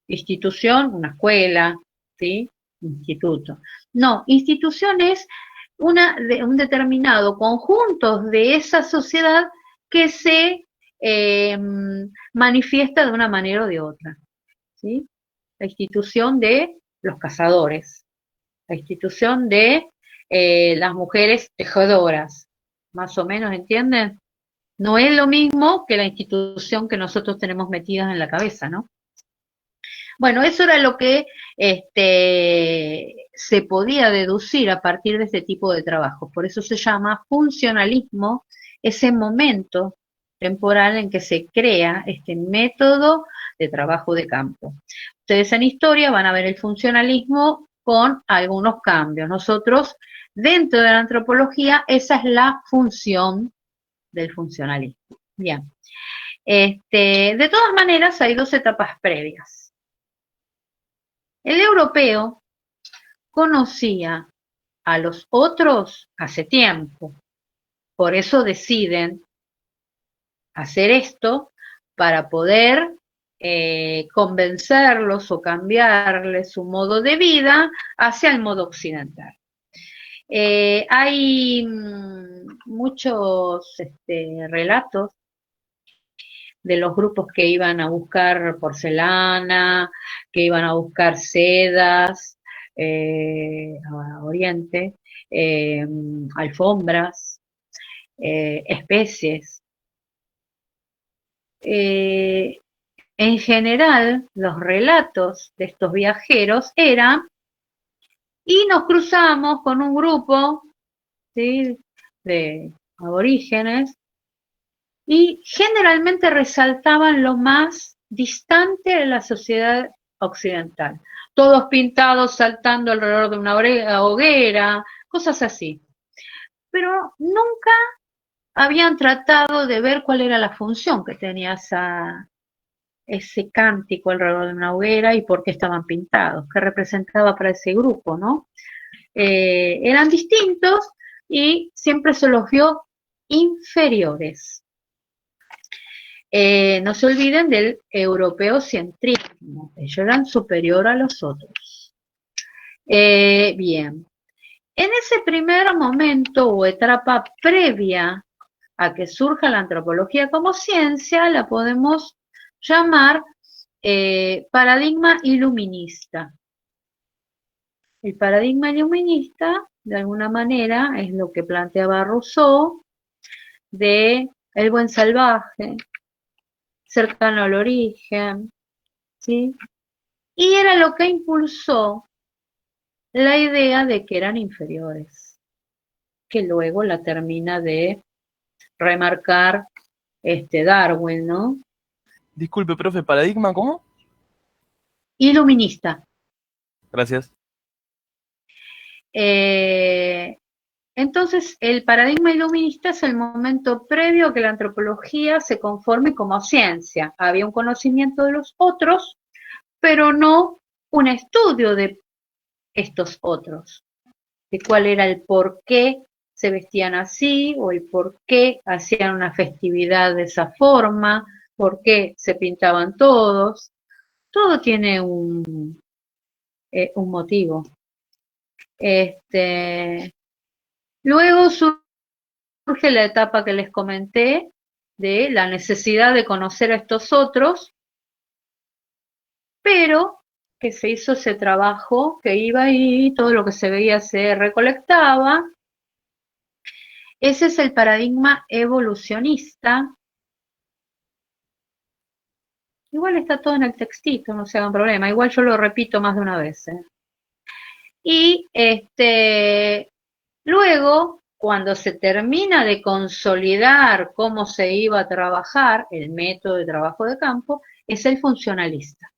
B: Institución, una escuela, ¿sí?, instituto. No, institución es un determinado conjunto de esa sociedad que se manifiesta de una manera o de otra, ¿sí? La institución de los cazadores, la institución de las mujeres tejedoras, más o menos, ¿entienden? No es lo mismo que la institución que nosotros tenemos metidas en la cabeza, ¿no? Bueno, eso era lo que se podía deducir a partir de este tipo de trabajos. Por eso se llama funcionalismo ese momento temporal en que se crea este método de trabajo de campo. Ustedes en historia van a ver el funcionalismo con algunos cambios. Nosotros, dentro de la antropología, esa es la función del funcionalismo. Bien. De todas maneras, hay dos etapas previas. El europeo conocía a los otros hace tiempo. Por eso deciden hacer esto para poder convencerlos o cambiarles su modo de vida hacia el modo occidental. Hay muchos relatos de los grupos que iban a buscar porcelana, que iban a buscar sedas a Oriente, alfombras, especies. En general, los relatos de estos viajeros eran, y nos cruzamos con un grupo, ¿sí?, de aborígenes, y generalmente resaltaban lo más distante de la sociedad occidental. Todos pintados saltando alrededor de una hoguera, cosas así. Pero nunca habían tratado de ver cuál era la función que tenía ese cántico alrededor de una hoguera y por qué estaban pintados, qué representaba para ese grupo, ¿no? Eran distintos y siempre se los vio inferiores. No se olviden del europeocentrismo, ellos eran superior a los otros. Bien, en ese primer momento o etapa previa a que surja la antropología como ciencia, la podemos llamar paradigma iluminista. El paradigma iluminista, de alguna manera, es lo que planteaba Rousseau de el buen salvaje, cercano al origen, ¿sí? Y era lo que impulsó la idea de que eran inferiores, que luego la termina de remarcar Darwin, ¿no?
H: Disculpe, profe, ¿paradigma cómo?
B: Iluminista.
H: Gracias.
B: Entonces, el paradigma iluminista es el momento previo a que la antropología se conforme como ciencia. Había un conocimiento de los otros, pero no un estudio de estos otros, de cuál era el por qué se vestían así, o el por qué hacían una festividad de esa forma, por qué se pintaban todos. Todo tiene un motivo. Luego surge la etapa que les comenté de la necesidad de conocer a estos otros, pero que se hizo ese trabajo, que iba ahí, todo lo que se veía se recolectaba. Ese es el paradigma evolucionista. Igual está todo en el textito, no se hagan problema, igual yo lo repito más de una vez. Y luego, cuando se termina de consolidar cómo se iba a trabajar, el método de trabajo de campo, es el funcionalista.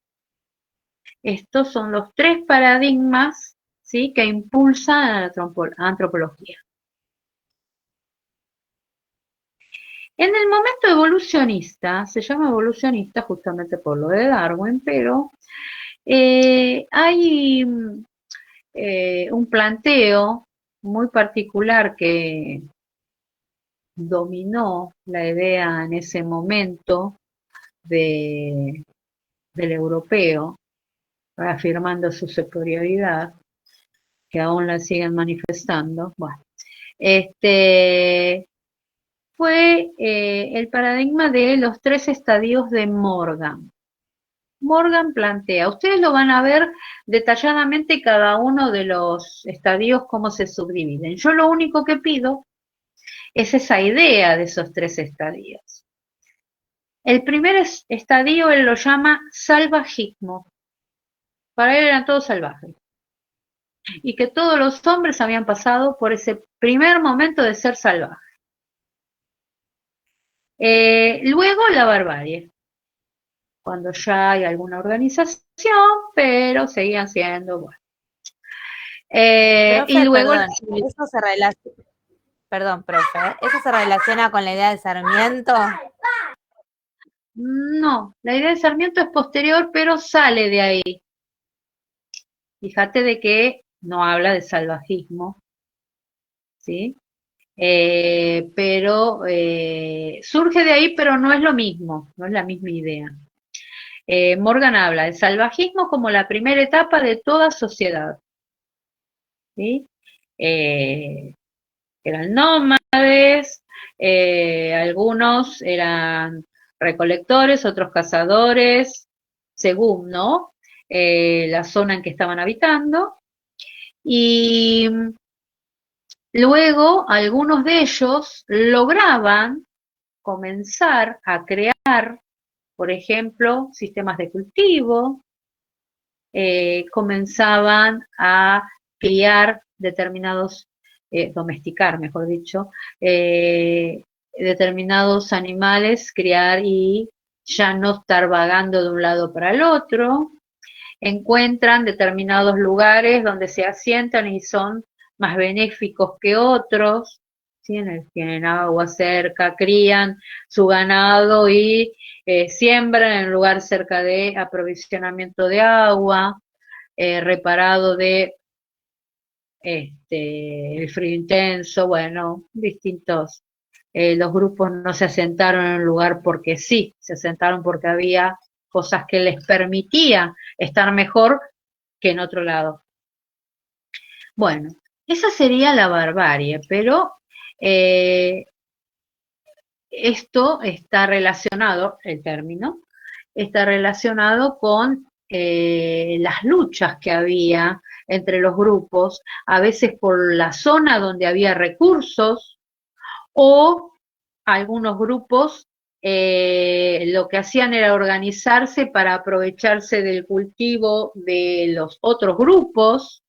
B: Estos son los tres paradigmas, ¿sí?, que impulsan a la antropología. En el momento evolucionista, se llama evolucionista justamente por lo de Darwin, pero hay un planteo muy particular que dominó la idea en ese momento del europeo, afirmando su superioridad, que aún la siguen manifestando. Bueno, fue el paradigma de los tres estadios de Morgan. Morgan plantea, ustedes lo van a ver detalladamente cada uno de los estadios, cómo se subdividen. Yo lo único que pido es esa idea de esos tres estadios. El primer estadio él lo llama salvajismo. Para él eran todos salvajes. Y que todos los hombres habían pasado por ese primer momento de ser salvajes. Luego la barbarie, cuando ya hay alguna organización, pero seguían siendo, bueno.
I: Profe,
B: Y luego
I: perdón, eso se relaciona, perdón, profe, ¿eso se relaciona con la idea de Sarmiento?
B: no, la idea de Sarmiento es posterior, pero sale de ahí. Fíjate de que no habla de salvajismo, ¿sí? Pero surge de ahí, pero no es lo mismo, no es la misma idea. Morgan habla de salvajismo como la primera etapa de toda sociedad, ¿sí? Eran nómades, algunos eran recolectores, otros cazadores, según, ¿no?, la zona en que estaban habitando. Y luego algunos de ellos lograban comenzar a crear, por ejemplo, sistemas de cultivo, comenzaban a criar determinados, domesticar, mejor dicho, determinados animales, criar y ya no estar vagando de un lado para el otro. Encuentran determinados lugares donde se asientan y son más benéficos que otros, ¿sí?, en el que tienen agua cerca, crían su ganado y siembran en un lugar cerca de aprovisionamiento de agua, reparado de el frío intenso, bueno, distintos Los grupos no se asentaron en un lugar porque sí, se asentaron porque había cosas que les permitía estar mejor que en otro lado. Bueno, esa sería la barbarie, pero esto está relacionado, el término, está relacionado con las luchas que había entre los grupos, a veces por la zona donde había recursos, o algunos grupos lo que hacían era organizarse para aprovecharse del cultivo de los otros grupos.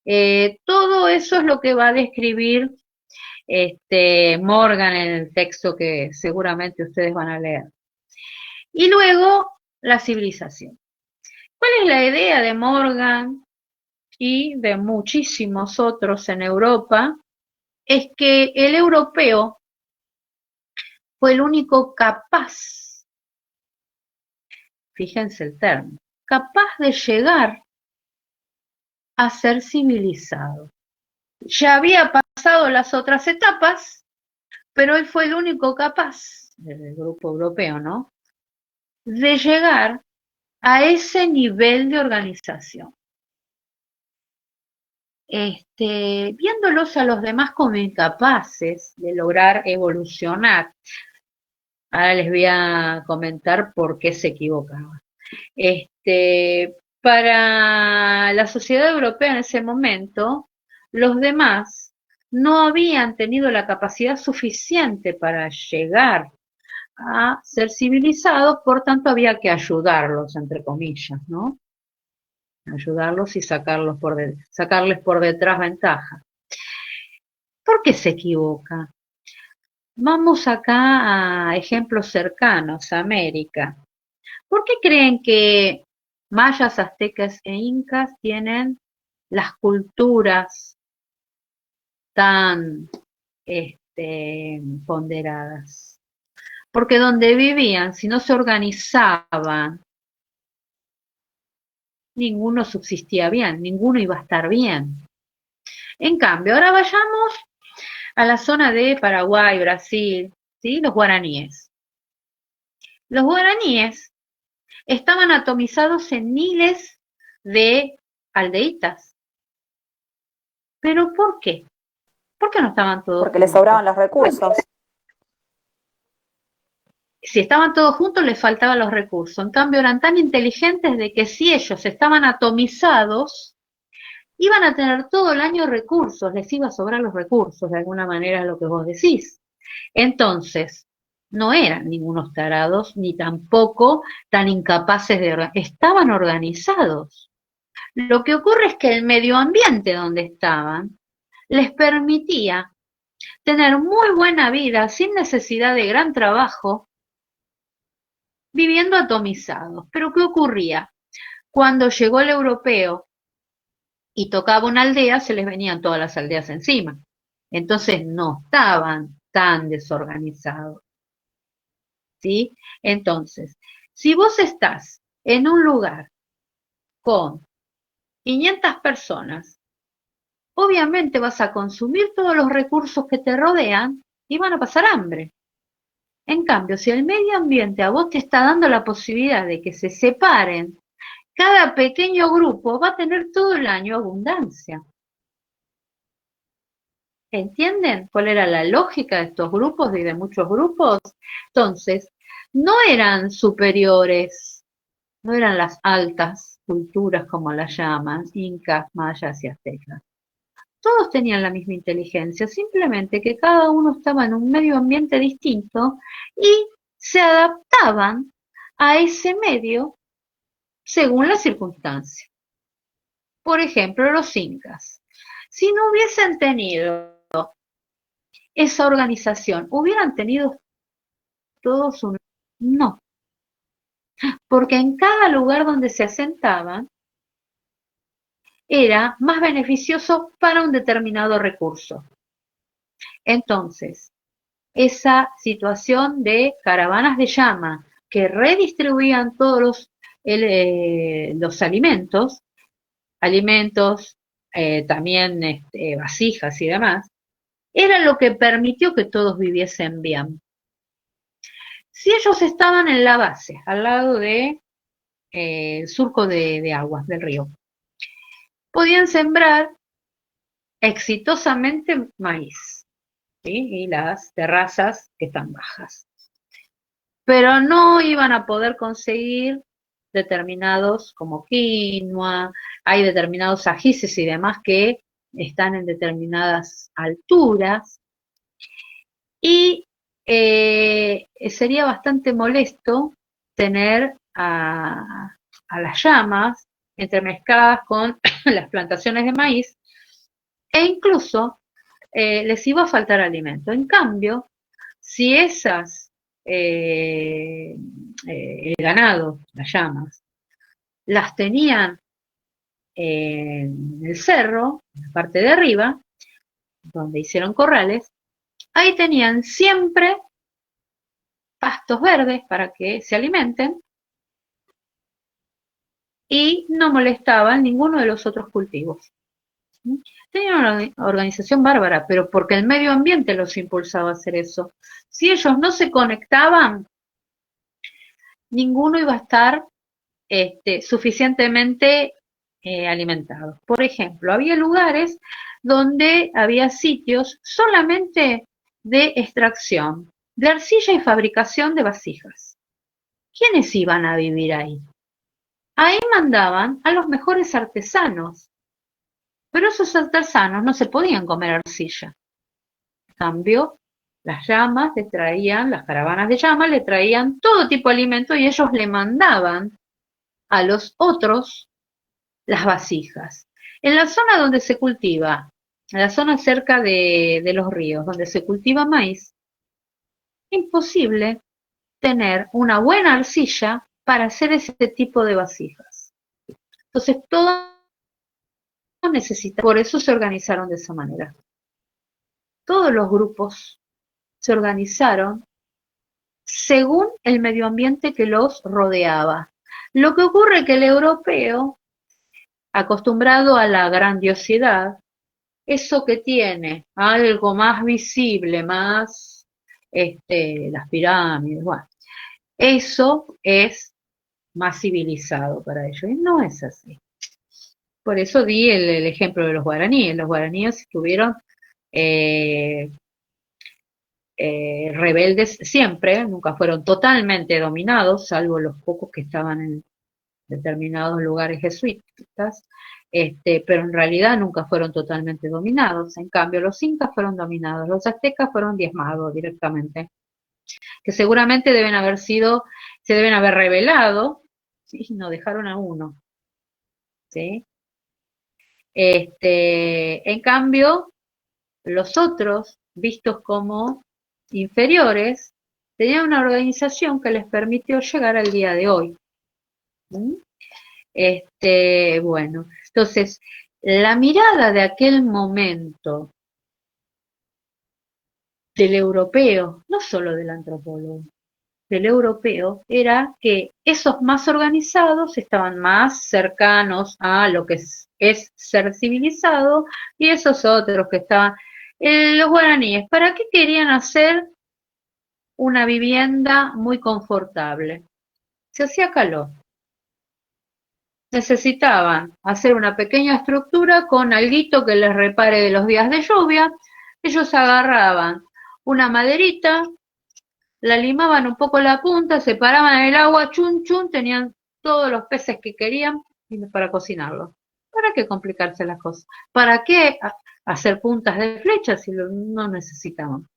B: Todo eso es lo que va a describir Morgan en el texto que seguramente ustedes van a leer. Y luego, la civilización. ¿Cuál es la idea de Morgan y de muchísimos otros en Europa? Es que el europeo fue el único capaz, fíjense el término, capaz de llegar a ser civilizado. Ya había pasado las otras etapas, pero él fue el único capaz, del grupo europeo, ¿no?, de llegar a ese nivel de organización. Viéndolos a los demás como incapaces de lograr evolucionar, ahora les voy a comentar por qué se equivocaban. Para la sociedad europea en ese momento, los demás no habían tenido la capacidad suficiente para llegar a ser civilizados, por tanto había que ayudarlos, entre comillas, ¿no? Ayudarlos y sacarles por detrás ventaja. ¿Por qué se equivoca? Vamos acá a ejemplos cercanos, a América. ¿Por qué creen que mayas, aztecas e incas tienen las culturas tan ponderadas? Porque donde vivían, si no se organizaban, ninguno subsistía bien, ninguno iba a estar bien. En cambio, ahora vayamos a la zona de Paraguay, Brasil, ¿sí? Los guaraníes. Los guaraníes estaban atomizados en miles de aldeitas. ¿Pero por qué? ¿Por qué no estaban todos
G: Porque les
B: juntos?
G: sobraban los recursos.
B: Si estaban todos juntos les faltaban los recursos. En cambio eran tan inteligentes de que si ellos estaban atomizados, iban a tener todo el año recursos, les iba a sobrar los recursos, de alguna manera es lo que vos decís. Entonces, no eran ningunos tarados, ni tampoco tan incapaces de estaban organizados. Lo que ocurre es que el medio ambiente donde estaban les permitía tener muy buena vida sin necesidad de gran trabajo, viviendo atomizados. Pero ¿qué ocurría? Cuando llegó el europeo y tocaba una aldea, se les venían todas las aldeas encima. Entonces no estaban tan desorganizados. ¿Sí? Entonces, si vos estás en un lugar con 500 personas, obviamente vas a consumir todos los recursos que te rodean y van a pasar hambre. En cambio, si el medio ambiente a vos te está dando la posibilidad de que se separen, cada pequeño grupo va a tener todo el año abundancia. ¿Entienden cuál era la lógica de estos grupos y de muchos grupos? Entonces, no eran superiores, no eran las altas culturas como las llaman, incas, mayas y aztecas. Todos tenían la misma inteligencia, simplemente que cada uno estaba en un medio ambiente distinto y se adaptaban a ese medio según la circunstancia. Por ejemplo, los incas. Si no hubiesen tenido esa organización, ¿hubieran tenido todos un...? No. Porque en cada lugar donde se asentaban, era más beneficioso para un determinado recurso. Entonces, esa situación de caravanas de llama que redistribuían todos los alimentos, también vasijas y demás, era lo que permitió que todos viviesen bien. Si ellos estaban en la base, al lado de el surco de aguas del río, podían sembrar exitosamente maíz, ¿sí? Y las terrazas que están bajas. Pero no iban a poder conseguir determinados como quinoa, hay determinados ajíes y demás que están en determinadas alturas, y sería bastante molesto tener a las llamas entremezcladas con las plantaciones de maíz, e incluso les iba a faltar alimento. En cambio, si el ganado, las llamas, las tenían en el cerro, en la parte de arriba, donde hicieron corrales, ahí tenían siempre pastos verdes para que se alimenten y no molestaban ninguno de los otros cultivos. Tenían una organización bárbara, pero porque el medio ambiente los impulsaba a hacer eso. Si ellos no se conectaban, ninguno iba a estar suficientemente alimentados. Por ejemplo, había lugares donde había sitios solamente de extracción de arcilla y fabricación de vasijas. ¿Quiénes iban a vivir ahí? Ahí mandaban a los mejores artesanos, pero esos artesanos no se podían comer arcilla. En cambio, las llamas le traían, las caravanas de llamas le traían todo tipo de alimento y ellos le mandaban a los otros las vasijas. En la zona donde se cultiva, en la zona cerca de los ríos, donde se cultiva maíz, imposible tener una buena arcilla para hacer ese tipo de vasijas. Entonces, todo necesita, por eso se organizaron de esa manera. Todos los grupos se organizaron según el medio ambiente que los rodeaba. Lo que ocurre es que el europeo, acostumbrado a la grandiosidad, eso que tiene algo más visible, más las pirámides, bueno, eso es más civilizado para ellos, y no es así. Por eso di el ejemplo de los guaraníes. Los guaraníes estuvieron rebeldes siempre, nunca fueron totalmente dominados, salvo los pocos que estaban en determinados lugares jesuitas, pero en realidad nunca fueron totalmente dominados. En cambio, los incas fueron dominados, los aztecas fueron diezmados directamente, que seguramente se deben haber rebelado, ¿sí? No dejaron a uno, ¿sí? En cambio, los otros, vistos como inferiores, tenían una organización que les permitió llegar al día de hoy. Bueno, entonces, la mirada de aquel momento del europeo, no solo del antropólogo, del europeo, era que esos más organizados estaban más cercanos a lo que es ser civilizado, y esos otros que estaban, los guaraníes, ¿para qué querían hacer una vivienda muy confortable? Se hacía calor. Necesitaban hacer una pequeña estructura con alguito que les repare de los días de lluvia. Ellos agarraban una maderita, la limaban un poco la punta, separaban el agua, chun chun, tenían todos los peces que querían para cocinarlo. ¿Para qué complicarse las cosas? ¿Para qué hacer puntas de flechas si no necesitaban?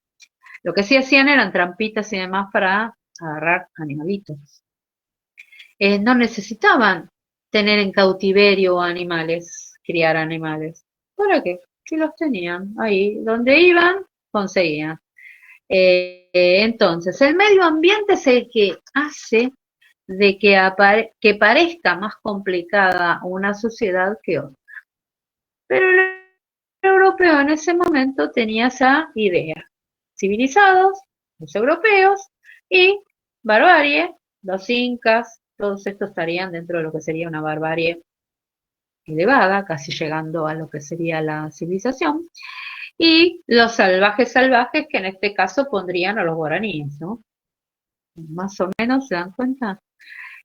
B: Lo que sí hacían eran trampitas y demás para agarrar animalitos. No necesitaban tener en cautiverio animales, criar animales. ¿Para qué? Si los tenían ahí, donde iban, conseguían. Entonces, el medio ambiente es el que hace de que parezca más complicada una sociedad que otra. Pero el europeo en ese momento tenía esa idea. Civilizados, los europeos, y barbarie, los incas, todos estos estarían dentro de lo que sería una barbarie elevada, casi llegando a lo que sería la civilización. y los salvajes salvajes, que en este caso pondrían a los guaraníes, ¿no? Más o menos, ¿se dan cuenta?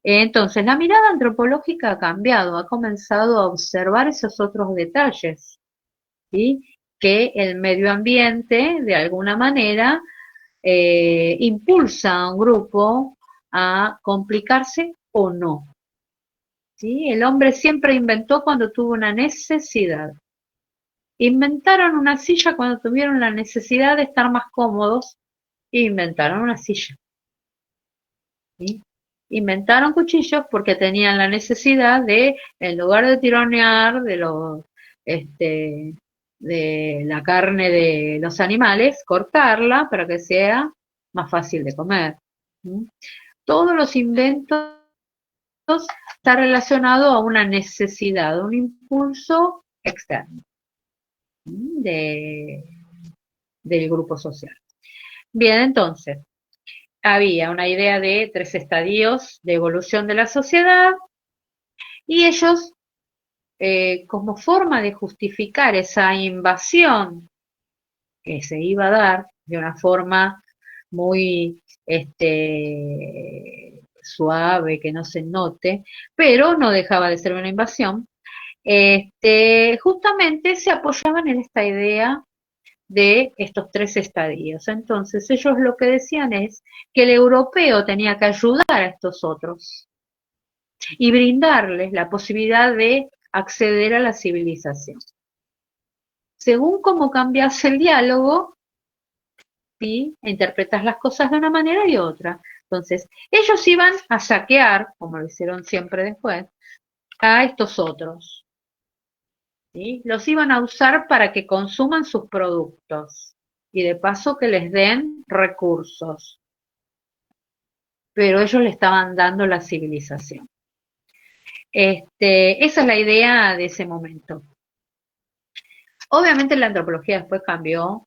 B: Entonces, la mirada antropológica ha cambiado, ha comenzado a observar esos otros detalles, ¿sí? Que el medio ambiente, de alguna manera, impulsa a un grupo a complicarse o no, ¿sí? El hombre siempre inventó cuando tuvo una necesidad. Inventaron una silla cuando tuvieron la necesidad de estar más cómodos e inventaron una silla, ¿sí? Inventaron cuchillos porque tenían la necesidad de, en lugar de tironear de la carne de los animales, cortarla para que sea más fácil de comer. ¿Sí? Todos los inventos están relacionados a una necesidad, a un impulso externo, ¿sí? Del grupo social. Bien, entonces, había una idea de 3 estadios de evolución de la sociedad y ellos, como forma de justificar esa invasión que se iba a dar de una forma muy suave, que no se note, pero no dejaba de ser una invasión, justamente se apoyaban en esta idea de estos 3 estadios. Entonces ellos lo que decían es que el europeo tenía que ayudar a estos otros y brindarles la posibilidad de acceder a la civilización. Según cómo cambias el diálogo, ¿sí? Interpretas las cosas de una manera y otra. Entonces, ellos iban a saquear, como lo hicieron siempre después, a estos otros, ¿sí? Los iban a usar para que consuman sus productos y de paso que les den recursos. Pero ellos le estaban dando la civilización. Esa es la idea de ese momento. Obviamente la antropología después cambió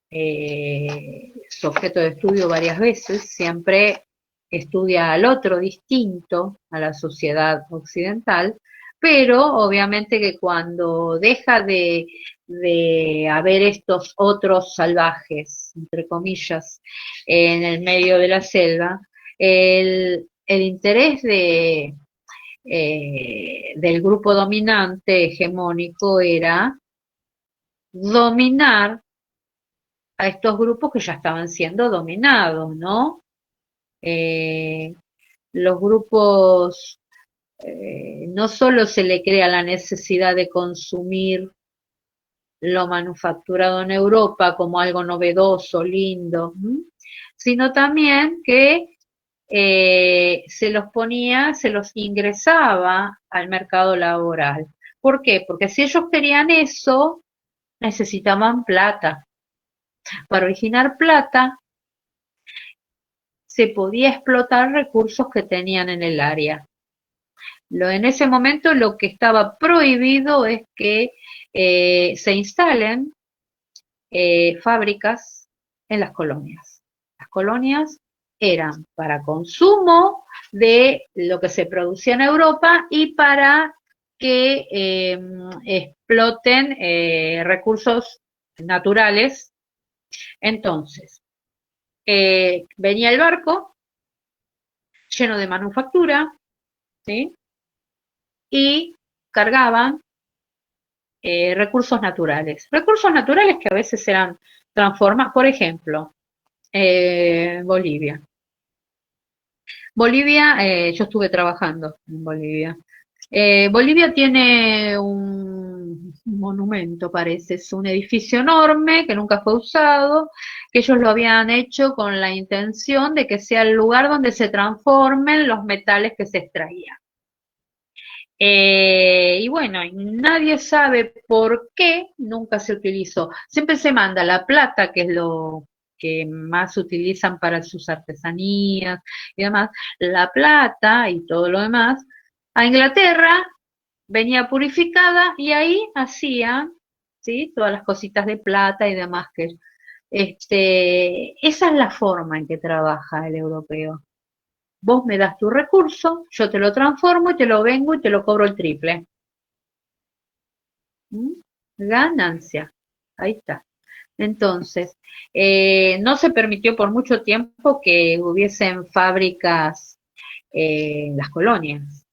B: su objeto de estudio varias veces, siempre estudia al otro distinto a la sociedad occidental, pero obviamente que cuando deja de haber estos otros salvajes, entre comillas, en el medio de la selva, el interés del grupo dominante hegemónico era dominar a estos grupos que ya estaban siendo dominados, ¿no? Los grupos, no solo se le crea la necesidad de consumir lo manufacturado en Europa como algo novedoso, lindo, sino también que se los ingresaba al mercado laboral. ¿Por qué? Porque si ellos querían eso, necesitaban plata. Para originar plata, se podía explotar recursos que tenían en el área. En ese momento lo que estaba prohibido es que se instalen fábricas en las colonias. Las colonias eran para consumo de lo que se producía en Europa y para que exploten recursos naturales. Entonces, venía el barco lleno de manufactura, ¿sí? Y cargaban recursos naturales. Recursos naturales que a veces eran transformados, por ejemplo, Bolivia. Bolivia, yo estuve trabajando en Bolivia. Bolivia tiene un monumento, parece, es un edificio enorme que nunca fue usado, que ellos lo habían hecho con la intención de que sea el lugar donde se transformen los metales que se extraían. Y bueno, nadie sabe por qué nunca se utilizó. Siempre se manda la plata, que es lo que más utilizan para sus artesanías y demás, la plata y todo lo demás, a Inglaterra, venía purificada y ahí hacían, ¿sí? Todas las cositas de plata y demás que esa es la forma en que trabaja el europeo. Vos me das tu recurso, yo te lo transformo y te lo vengo y te lo cobro el triple. Ganancia. Ahí está. Entonces, no se permitió por mucho tiempo que hubiesen fábricas en las colonias.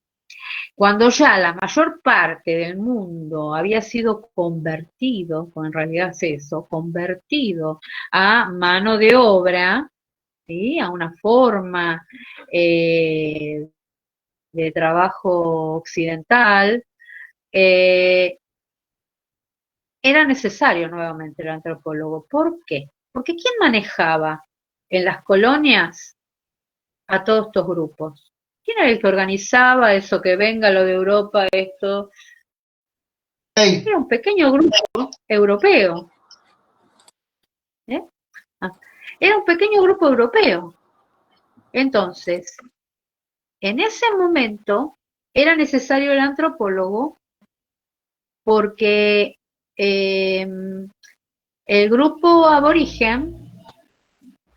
B: Cuando ya la mayor parte del mundo había sido convertido, o en realidad es eso, convertido a mano de obra, ¿sí? A una forma de trabajo occidental, era necesario nuevamente el antropólogo. ¿Por qué? Porque ¿quién manejaba en las colonias a todos estos grupos? ¿Quién era el que organizaba eso, que venga lo de Europa, esto?
A: Hey,
B: Era un pequeño grupo europeo. ¿eh? Era un pequeño grupo europeo. Entonces, en ese momento era necesario el antropólogo porque el grupo aborigen,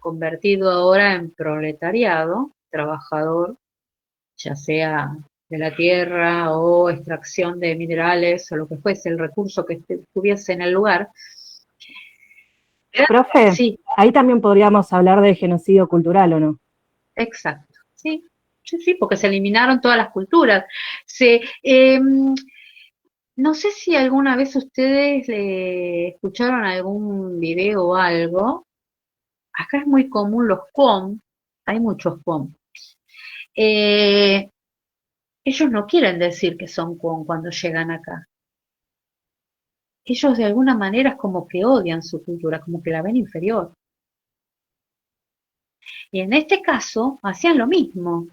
B: convertido ahora en proletariado, trabajador, ya sea de la tierra o extracción de minerales o lo que fuese, el recurso que estuviese en el lugar.
C: Profe,
B: Sí,
C: ahí también podríamos hablar de genocidio cultural, ¿o no?
B: exacto, sí, sí, porque se eliminaron todas las culturas. No sé si alguna vez ustedes escucharon algún video o algo. Acá es muy común los QOM, hay muchos QOM. Ellos no quieren decir que son QOM cuando llegan acá. Ellos de alguna manera es como que odian su cultura, como que la ven inferior. Y en este caso hacían lo mismo.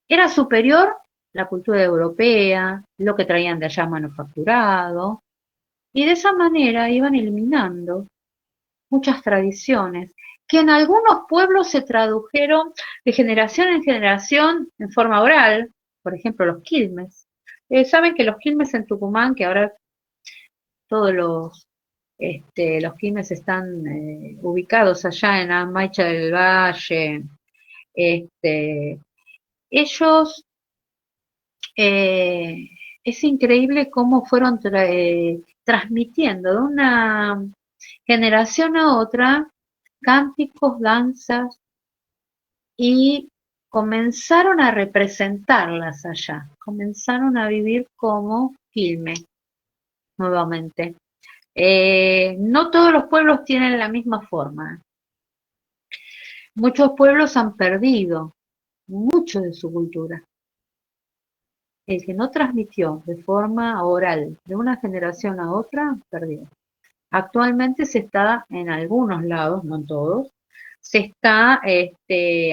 B: Era superior la cultura europea, lo que traían de allá manufacturado, y de esa manera iban eliminando muchas tradiciones que en algunos pueblos se tradujeron de generación en generación en forma oral, por ejemplo los quilmes. Saben que los quilmes en Tucumán, que ahora todos los quilmes están ubicados allá en Amaicha del Valle, ellos, es increíble cómo fueron transmitiendo de una generación a otra cánticos, danzas, y comenzaron a representarlas allá, comenzaron a vivir como quilmes nuevamente. No todos los pueblos tienen la misma forma. Muchos pueblos han perdido mucho de su cultura. El que no transmitió de forma oral de una generación a otra, perdió. Actualmente se está en algunos lados, no en todos, se está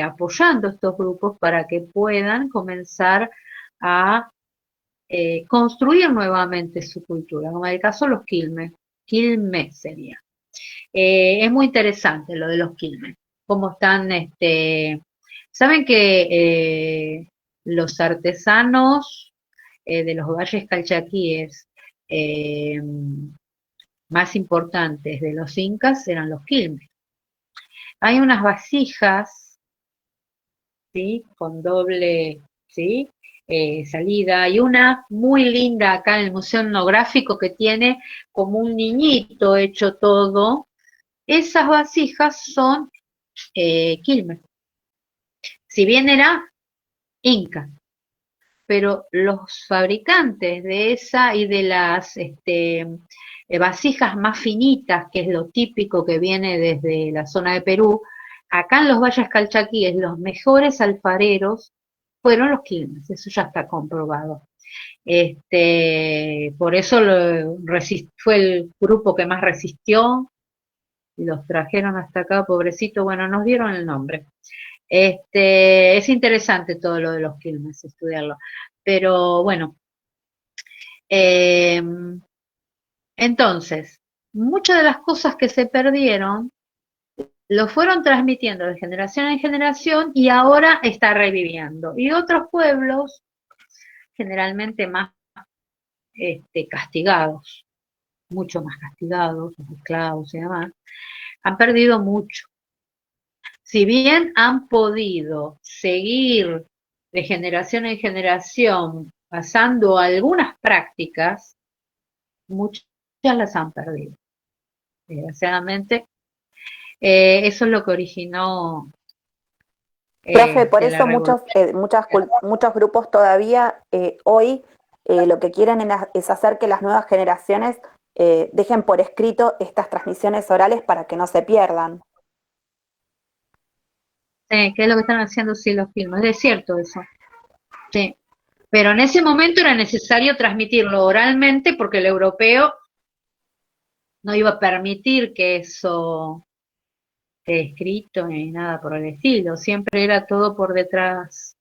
B: apoyando estos grupos para que puedan comenzar a construir nuevamente su cultura, como en el caso de los quilmes. Quilmes sería. Es muy interesante lo de los quilmes, cómo están, saben que los artesanos de los valles calchaquíes más importantes de los incas eran los quilmes. Hay unas vasijas, ¿sí? Con doble, ¿sí? Salida. Hay una muy linda acá en el Museo Etnográfico que tiene como un niñito hecho todo. Esas vasijas son quilmes. Si bien era inca, pero los fabricantes de esa y de las vasijas más finitas, que es lo típico que viene desde la zona de Perú, acá en los valles calchaquíes los mejores alfareros fueron los quilmes, eso ya está comprobado. Por eso fue el grupo que más resistió y los trajeron hasta acá, pobrecito, bueno, nos dieron el nombre. Es interesante todo lo de los quilmes, estudiarlo. Pero bueno, entonces, muchas de las cosas que se perdieron lo fueron transmitiendo de generación en generación y ahora está reviviendo. Y otros pueblos, generalmente más castigados, mucho más castigados, los esclavos y demás, han perdido mucho. Si bien han podido seguir de generación en generación pasando algunas prácticas, muchas las han perdido. desgraciadamente. Eso es lo que originó
J: Profe, por
B: la
J: eso
B: revolución.
J: muchos grupos todavía hoy lo que quieren es hacer que las nuevas generaciones dejen por escrito estas transmisiones orales para que no se pierdan.
B: Sí, que es lo que están haciendo sí los filmes, es cierto eso. Sí. Pero en ese momento era necesario transmitirlo oralmente porque el europeo no iba a permitir que eso esté escrito ni nada por el estilo. Siempre era todo por detrás,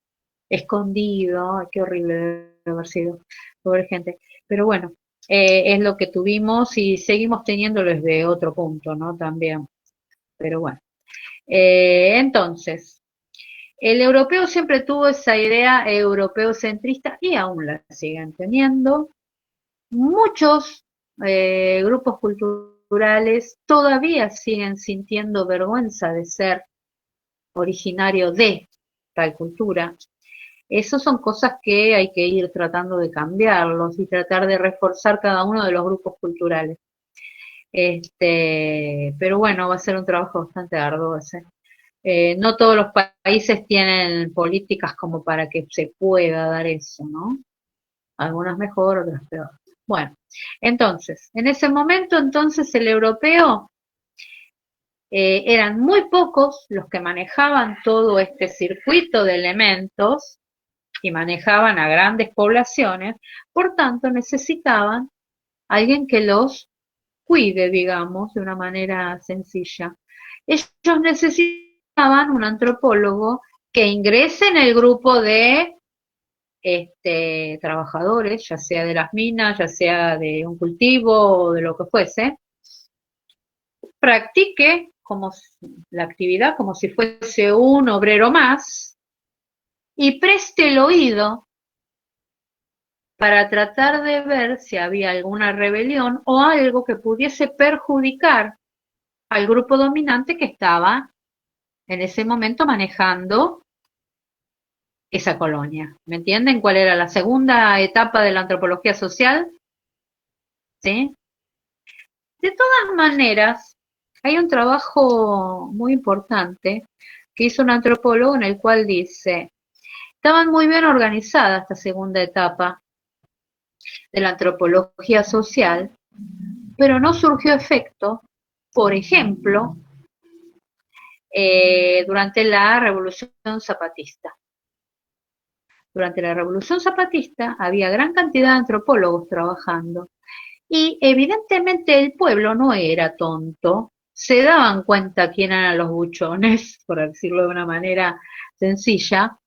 B: escondido. Ay, qué horrible debe haber sido, pobre gente. Pero bueno, es lo que tuvimos y seguimos teniéndolo desde otro punto, ¿no? También. Pero bueno. Entonces, el europeo siempre tuvo esa idea europeocentrista y aún la siguen teniendo. Muchos grupos culturales todavía siguen sintiendo vergüenza de ser originario de tal cultura. Esas son cosas que hay que ir tratando de cambiarlos y tratar de reforzar cada uno de los grupos culturales. Pero bueno, va a ser un trabajo bastante arduo ese. No todos los países tienen políticas como para que se pueda dar eso, ¿no? Algunas mejor, otras peor. Bueno, entonces, en ese momento, entonces, el europeo eran muy pocos los que manejaban todo este circuito de elementos y manejaban a grandes poblaciones, por tanto, necesitaban alguien que los cuide, digamos, de una manera sencilla. Ellos necesitaban un antropólogo que ingrese en el grupo de trabajadores, ya sea de las minas, ya sea de un cultivo o de lo que fuese, practique como la actividad como si fuese un obrero más y preste el oído para tratar de ver si había alguna rebelión o algo que pudiese perjudicar al grupo dominante que estaba en ese momento manejando esa colonia. ¿Me entienden cuál era la segunda etapa de la antropología social? ¿Sí? De todas maneras, hay un trabajo muy importante que hizo un antropólogo en el cual dice, estaban muy bien organizadas esta segunda etapa de la antropología social, pero no surgió efecto, por ejemplo, durante la Revolución Zapatista. Durante la Revolución Zapatista había gran cantidad de antropólogos trabajando y evidentemente el pueblo no era tonto, se daban cuenta quién eran los buchones, por decirlo de una manera sencilla,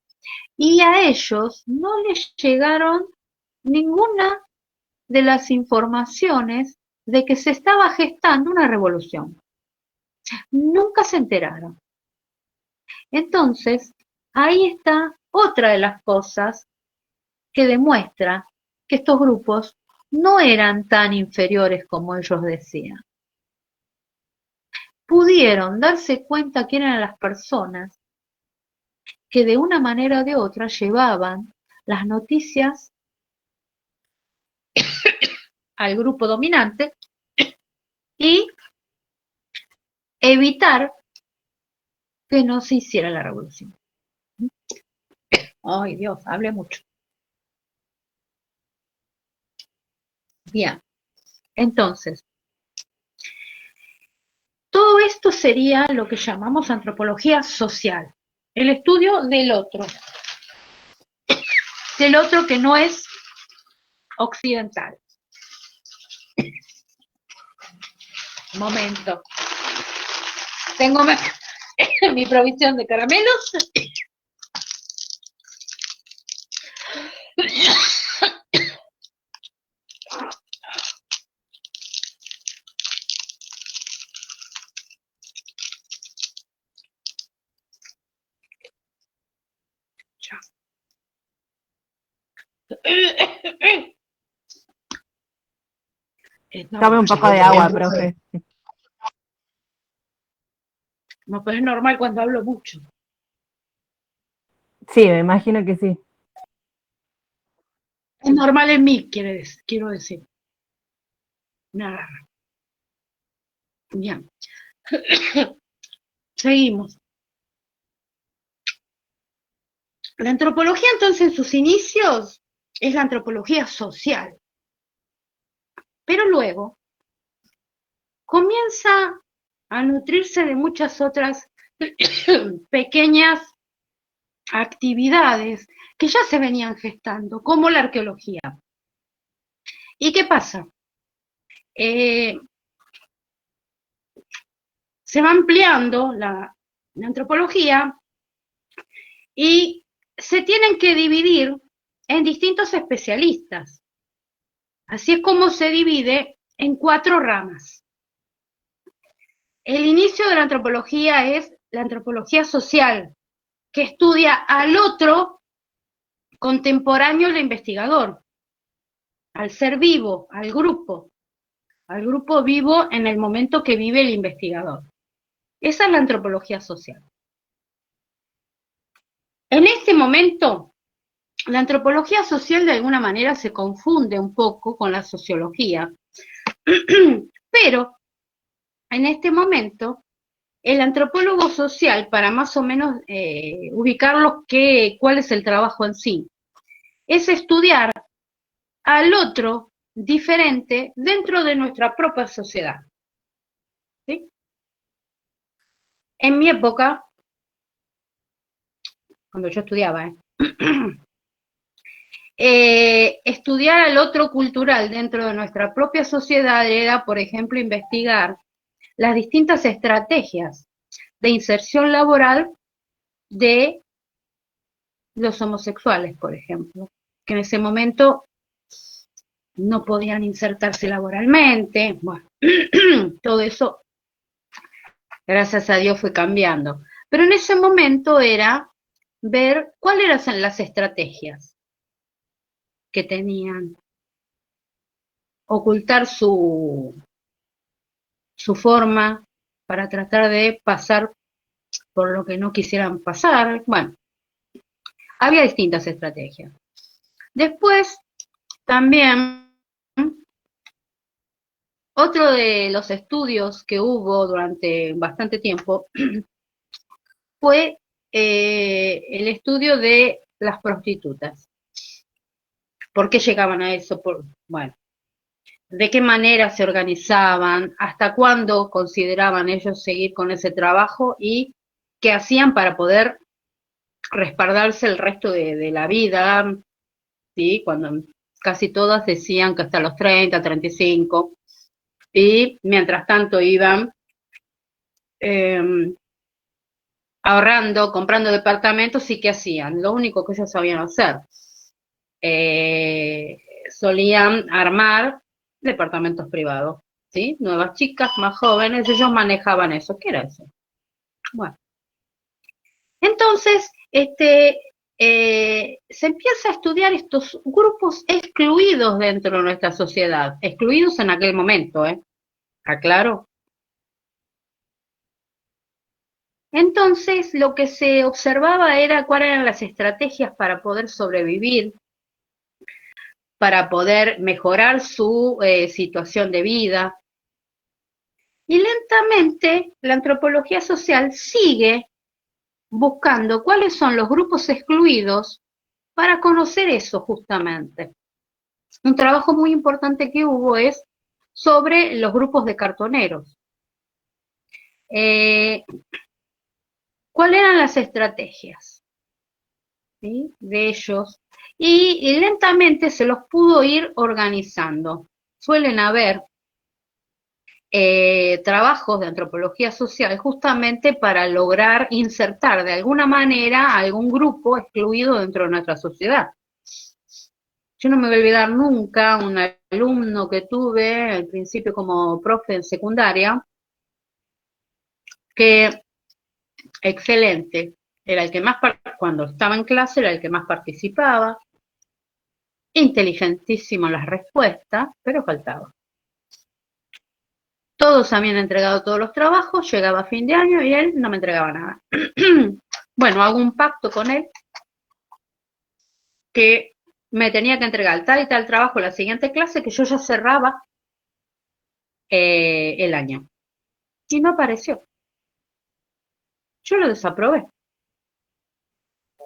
B: y a ellos no les llegaron ninguna de las informaciones de que se estaba gestando una revolución. Nunca se enteraron. Entonces, ahí está otra de las cosas que demuestra que estos grupos no eran tan inferiores como ellos decían. Pudieron darse cuenta quién eran las personas que de una manera o de otra llevaban las noticias al grupo dominante y evitar que no se hiciera la revolución. Ay, Dios, hablé mucho. Bien, entonces, todo esto sería lo que llamamos antropología social, el estudio del otro que no es occidental. Momento. Tengo mi provisión de caramelos.
C: Tome un poco de agua, profe.
B: No, pero es normal cuando hablo mucho.
C: Sí, me imagino que sí.
B: Es normal en mí, quiero decir. Nada. Bien. Seguimos. La antropología, entonces, en sus inicios es la antropología social. Pero luego comienza a nutrirse de muchas otras pequeñas actividades que ya se venían gestando, como la arqueología. ¿Y qué pasa? Se va ampliando la antropología y se tienen que dividir en distintos especialistas. Así es como se divide en 4 ramas. El inicio de la antropología es la antropología social, que estudia al otro contemporáneo del investigador, al ser vivo, al grupo vivo en el momento que vive el investigador. Esa es la antropología social. En este momento, la antropología social de alguna manera se confunde un poco con la sociología, pero en este momento el antropólogo social, para más o menos ubicarlo cuál es el trabajo en sí, es estudiar al otro diferente dentro de nuestra propia sociedad. ¿Sí? En mi época, cuando yo estudiaba, estudiar al otro cultural dentro de nuestra propia sociedad era, por ejemplo, investigar las distintas estrategias de inserción laboral de los homosexuales, por ejemplo, que en ese momento no podían insertarse laboralmente. Bueno, todo eso, gracias a Dios, fue cambiando. Pero en ese momento era ver cuáles eran las estrategias que tenían. Ocultar su forma para tratar de pasar por lo que no quisieran pasar. Bueno, había distintas estrategias. Después, también, otro de los estudios que hubo durante bastante tiempo fue el estudio de las prostitutas. ¿Por qué llegaban a eso? Bueno, de qué manera se organizaban, hasta cuándo consideraban ellos seguir con ese trabajo y qué hacían para poder respaldarse el resto de la vida, ¿sí? Cuando casi todas decían que hasta los 30, 35, y mientras tanto iban ahorrando, comprando departamentos, y ¿qué hacían? Lo único que ellos sabían hacer, solían armar departamentos privados, ¿sí? Nuevas chicas, más jóvenes, ellos manejaban eso. ¿Qué era eso? Bueno, entonces, se empieza a estudiar estos grupos excluidos dentro de nuestra sociedad, excluidos en aquel momento, ¿aclaro? Entonces, lo que se observaba era cuáles eran las estrategias para poder sobrevivir, para poder mejorar su situación de vida. Y lentamente la antropología social sigue buscando cuáles son los grupos excluidos para conocer eso justamente. Un trabajo muy importante que hubo es sobre los grupos de cartoneros. ¿Cuáles eran las estrategias, ¿sí?, de ellos? Y lentamente se los pudo ir organizando. Suelen haber trabajos de antropología social justamente para lograr insertar de alguna manera a algún grupo excluido dentro de nuestra sociedad. Yo no me voy a olvidar nunca un alumno que tuve al principio como profe en secundaria, que excelente, era el que más, cuando estaba en clase era el que más participaba, inteligentísimo en las respuestas, pero faltaba. Todos habían entregado todos los trabajos, llegaba a fin de año y él no me entregaba nada. Bueno, hago un pacto con él que me tenía que entregar tal y tal trabajo en la siguiente clase, que yo ya cerraba el año. y no apareció. Yo lo desaprobé.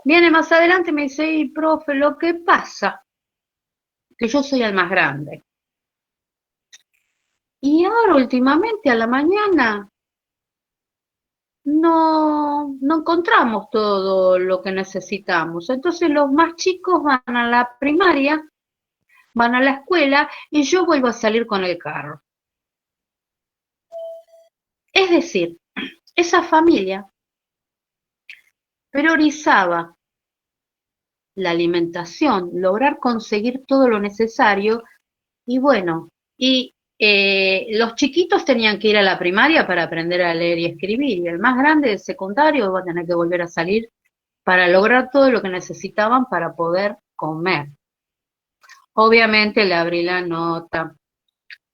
B: Viene más adelante y me dice, y profe, lo que pasa, que yo soy el más grande. Y ahora últimamente a la mañana no encontramos todo lo que necesitamos. Entonces los más chicos van a la primaria, van a la escuela y yo vuelvo a salir con el carro. Es decir, esa familia priorizaba la alimentación, lograr conseguir todo lo necesario y bueno, los chiquitos tenían que ir a la primaria para aprender a leer y escribir y el más grande del secundario va a tener que volver a salir para lograr todo lo que necesitaban para poder comer. Obviamente le abrí la nota,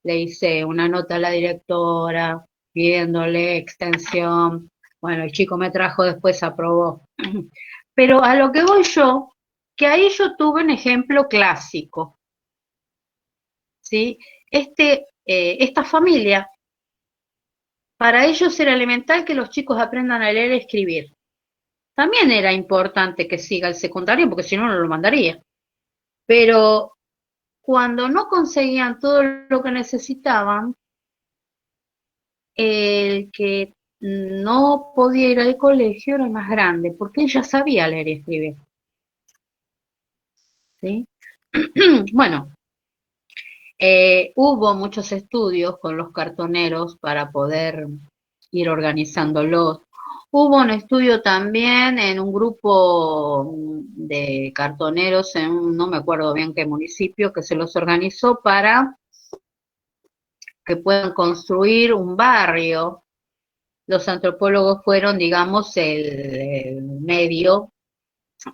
B: le hice una nota a la directora pidiéndole extensión. Bueno, el chico me trajo, después aprobó. Pero a lo que voy yo, que ahí yo tuve un ejemplo clásico, ¿sí? Esta familia, para ellos era elemental que los chicos aprendan a leer y escribir. También era importante que siga el secundario, porque si no, no lo mandaría. Pero cuando no conseguían todo lo que necesitaban, el que no podía ir al colegio era el más grande, porque ella sabía leer y escribir. ¿Sí? Bueno, hubo muchos estudios con los cartoneros para poder ir organizándolos. Hubo un estudio también en un grupo de cartoneros, no me acuerdo bien qué municipio, que se los organizó para que puedan construir un barrio. Los antropólogos fueron, digamos, el medio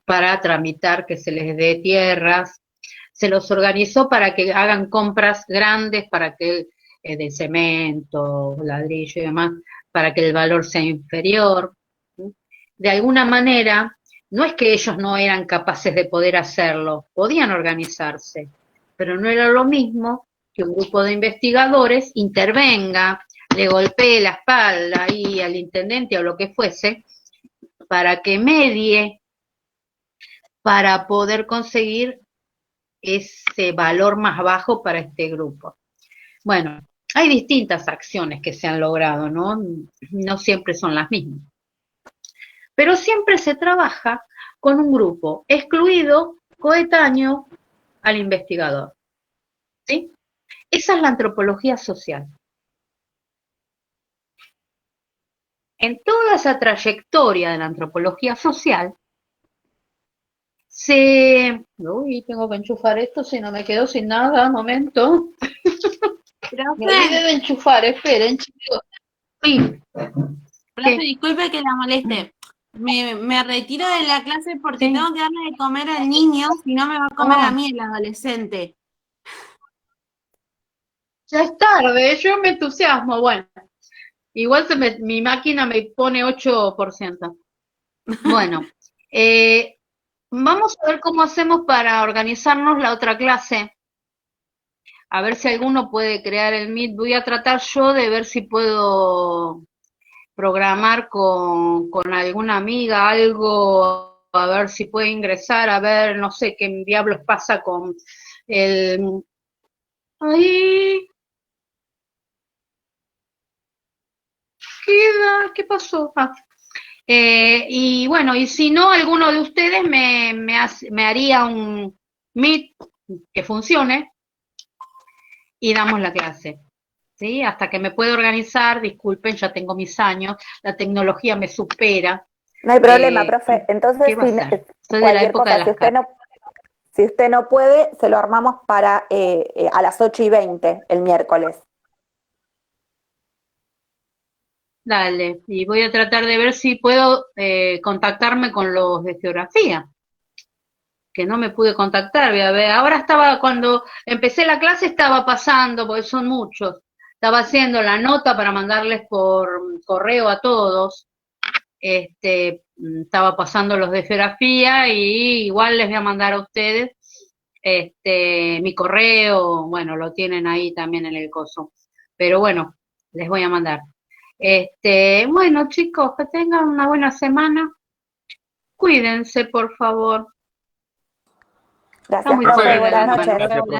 B: para tramitar que se les dé tierras. Se los organizó para que hagan compras grandes, para que de cemento, ladrillo y demás, para que el valor sea inferior. De alguna manera, no es que ellos no eran capaces de poder hacerlo, podían organizarse, pero no era lo mismo que un grupo de investigadores intervenga, le golpee la espalda ahí al intendente o lo que fuese, para que medie, para poder conseguir ese valor más bajo para este grupo. Bueno, hay distintas acciones que se han logrado, ¿no? No siempre son las mismas. Pero siempre se trabaja con un grupo excluido, coetáneo al investigador. ¿Sí? Esa es la antropología social. En toda esa trayectoria de la antropología social, Uy, tengo que enchufar esto, si no me quedo sin nada, momento. Me olvidé de enchufar, esperen, chicos. Sí.
F: Profe, disculpe que la moleste. Me retiro de la clase porque tengo que darle de comer al niño, si no me va a comer a mí el adolescente.
B: Ya es tarde, yo me entusiasmo, bueno. Igual mi máquina me pone 8%. Bueno, vamos a ver cómo hacemos para organizarnos la otra clase. A ver si alguno puede crear el Meet. Voy a tratar yo de ver si puedo programar con alguna amiga algo, a ver si puede ingresar, a ver, no sé qué diablos pasa con el... Ahí... ¿Qué pasó? Y bueno, y si no, alguno de ustedes me haría un Meet que funcione y damos la clase. ¿Sí? Hasta que me pueda organizar, disculpen, ya tengo mis años, la tecnología me supera.
J: No hay problema, profe. Entonces,
B: ¿qué va a ser? Soy de la época de las cartas.
J: Si usted no puede, se lo armamos para a las 8:20 el miércoles.
B: Dale, y voy a tratar de ver si puedo contactarme con los de geografía, que no me pude contactar, voy a ver. Ahora cuando empecé la clase estaba pasando, porque son muchos, estaba haciendo la nota para mandarles por correo a todos, estaba pasando los de geografía y igual les voy a mandar a ustedes mi correo, bueno, lo tienen ahí también en el coso, pero bueno, les voy a mandar. Bueno, chicos, que tengan una buena semana. Cuídense, por favor.
J: Gracias,
B: muy
J: profe.
B: fuerte.
J: Buenas
B: Gracias,
J: noches.
H: profe.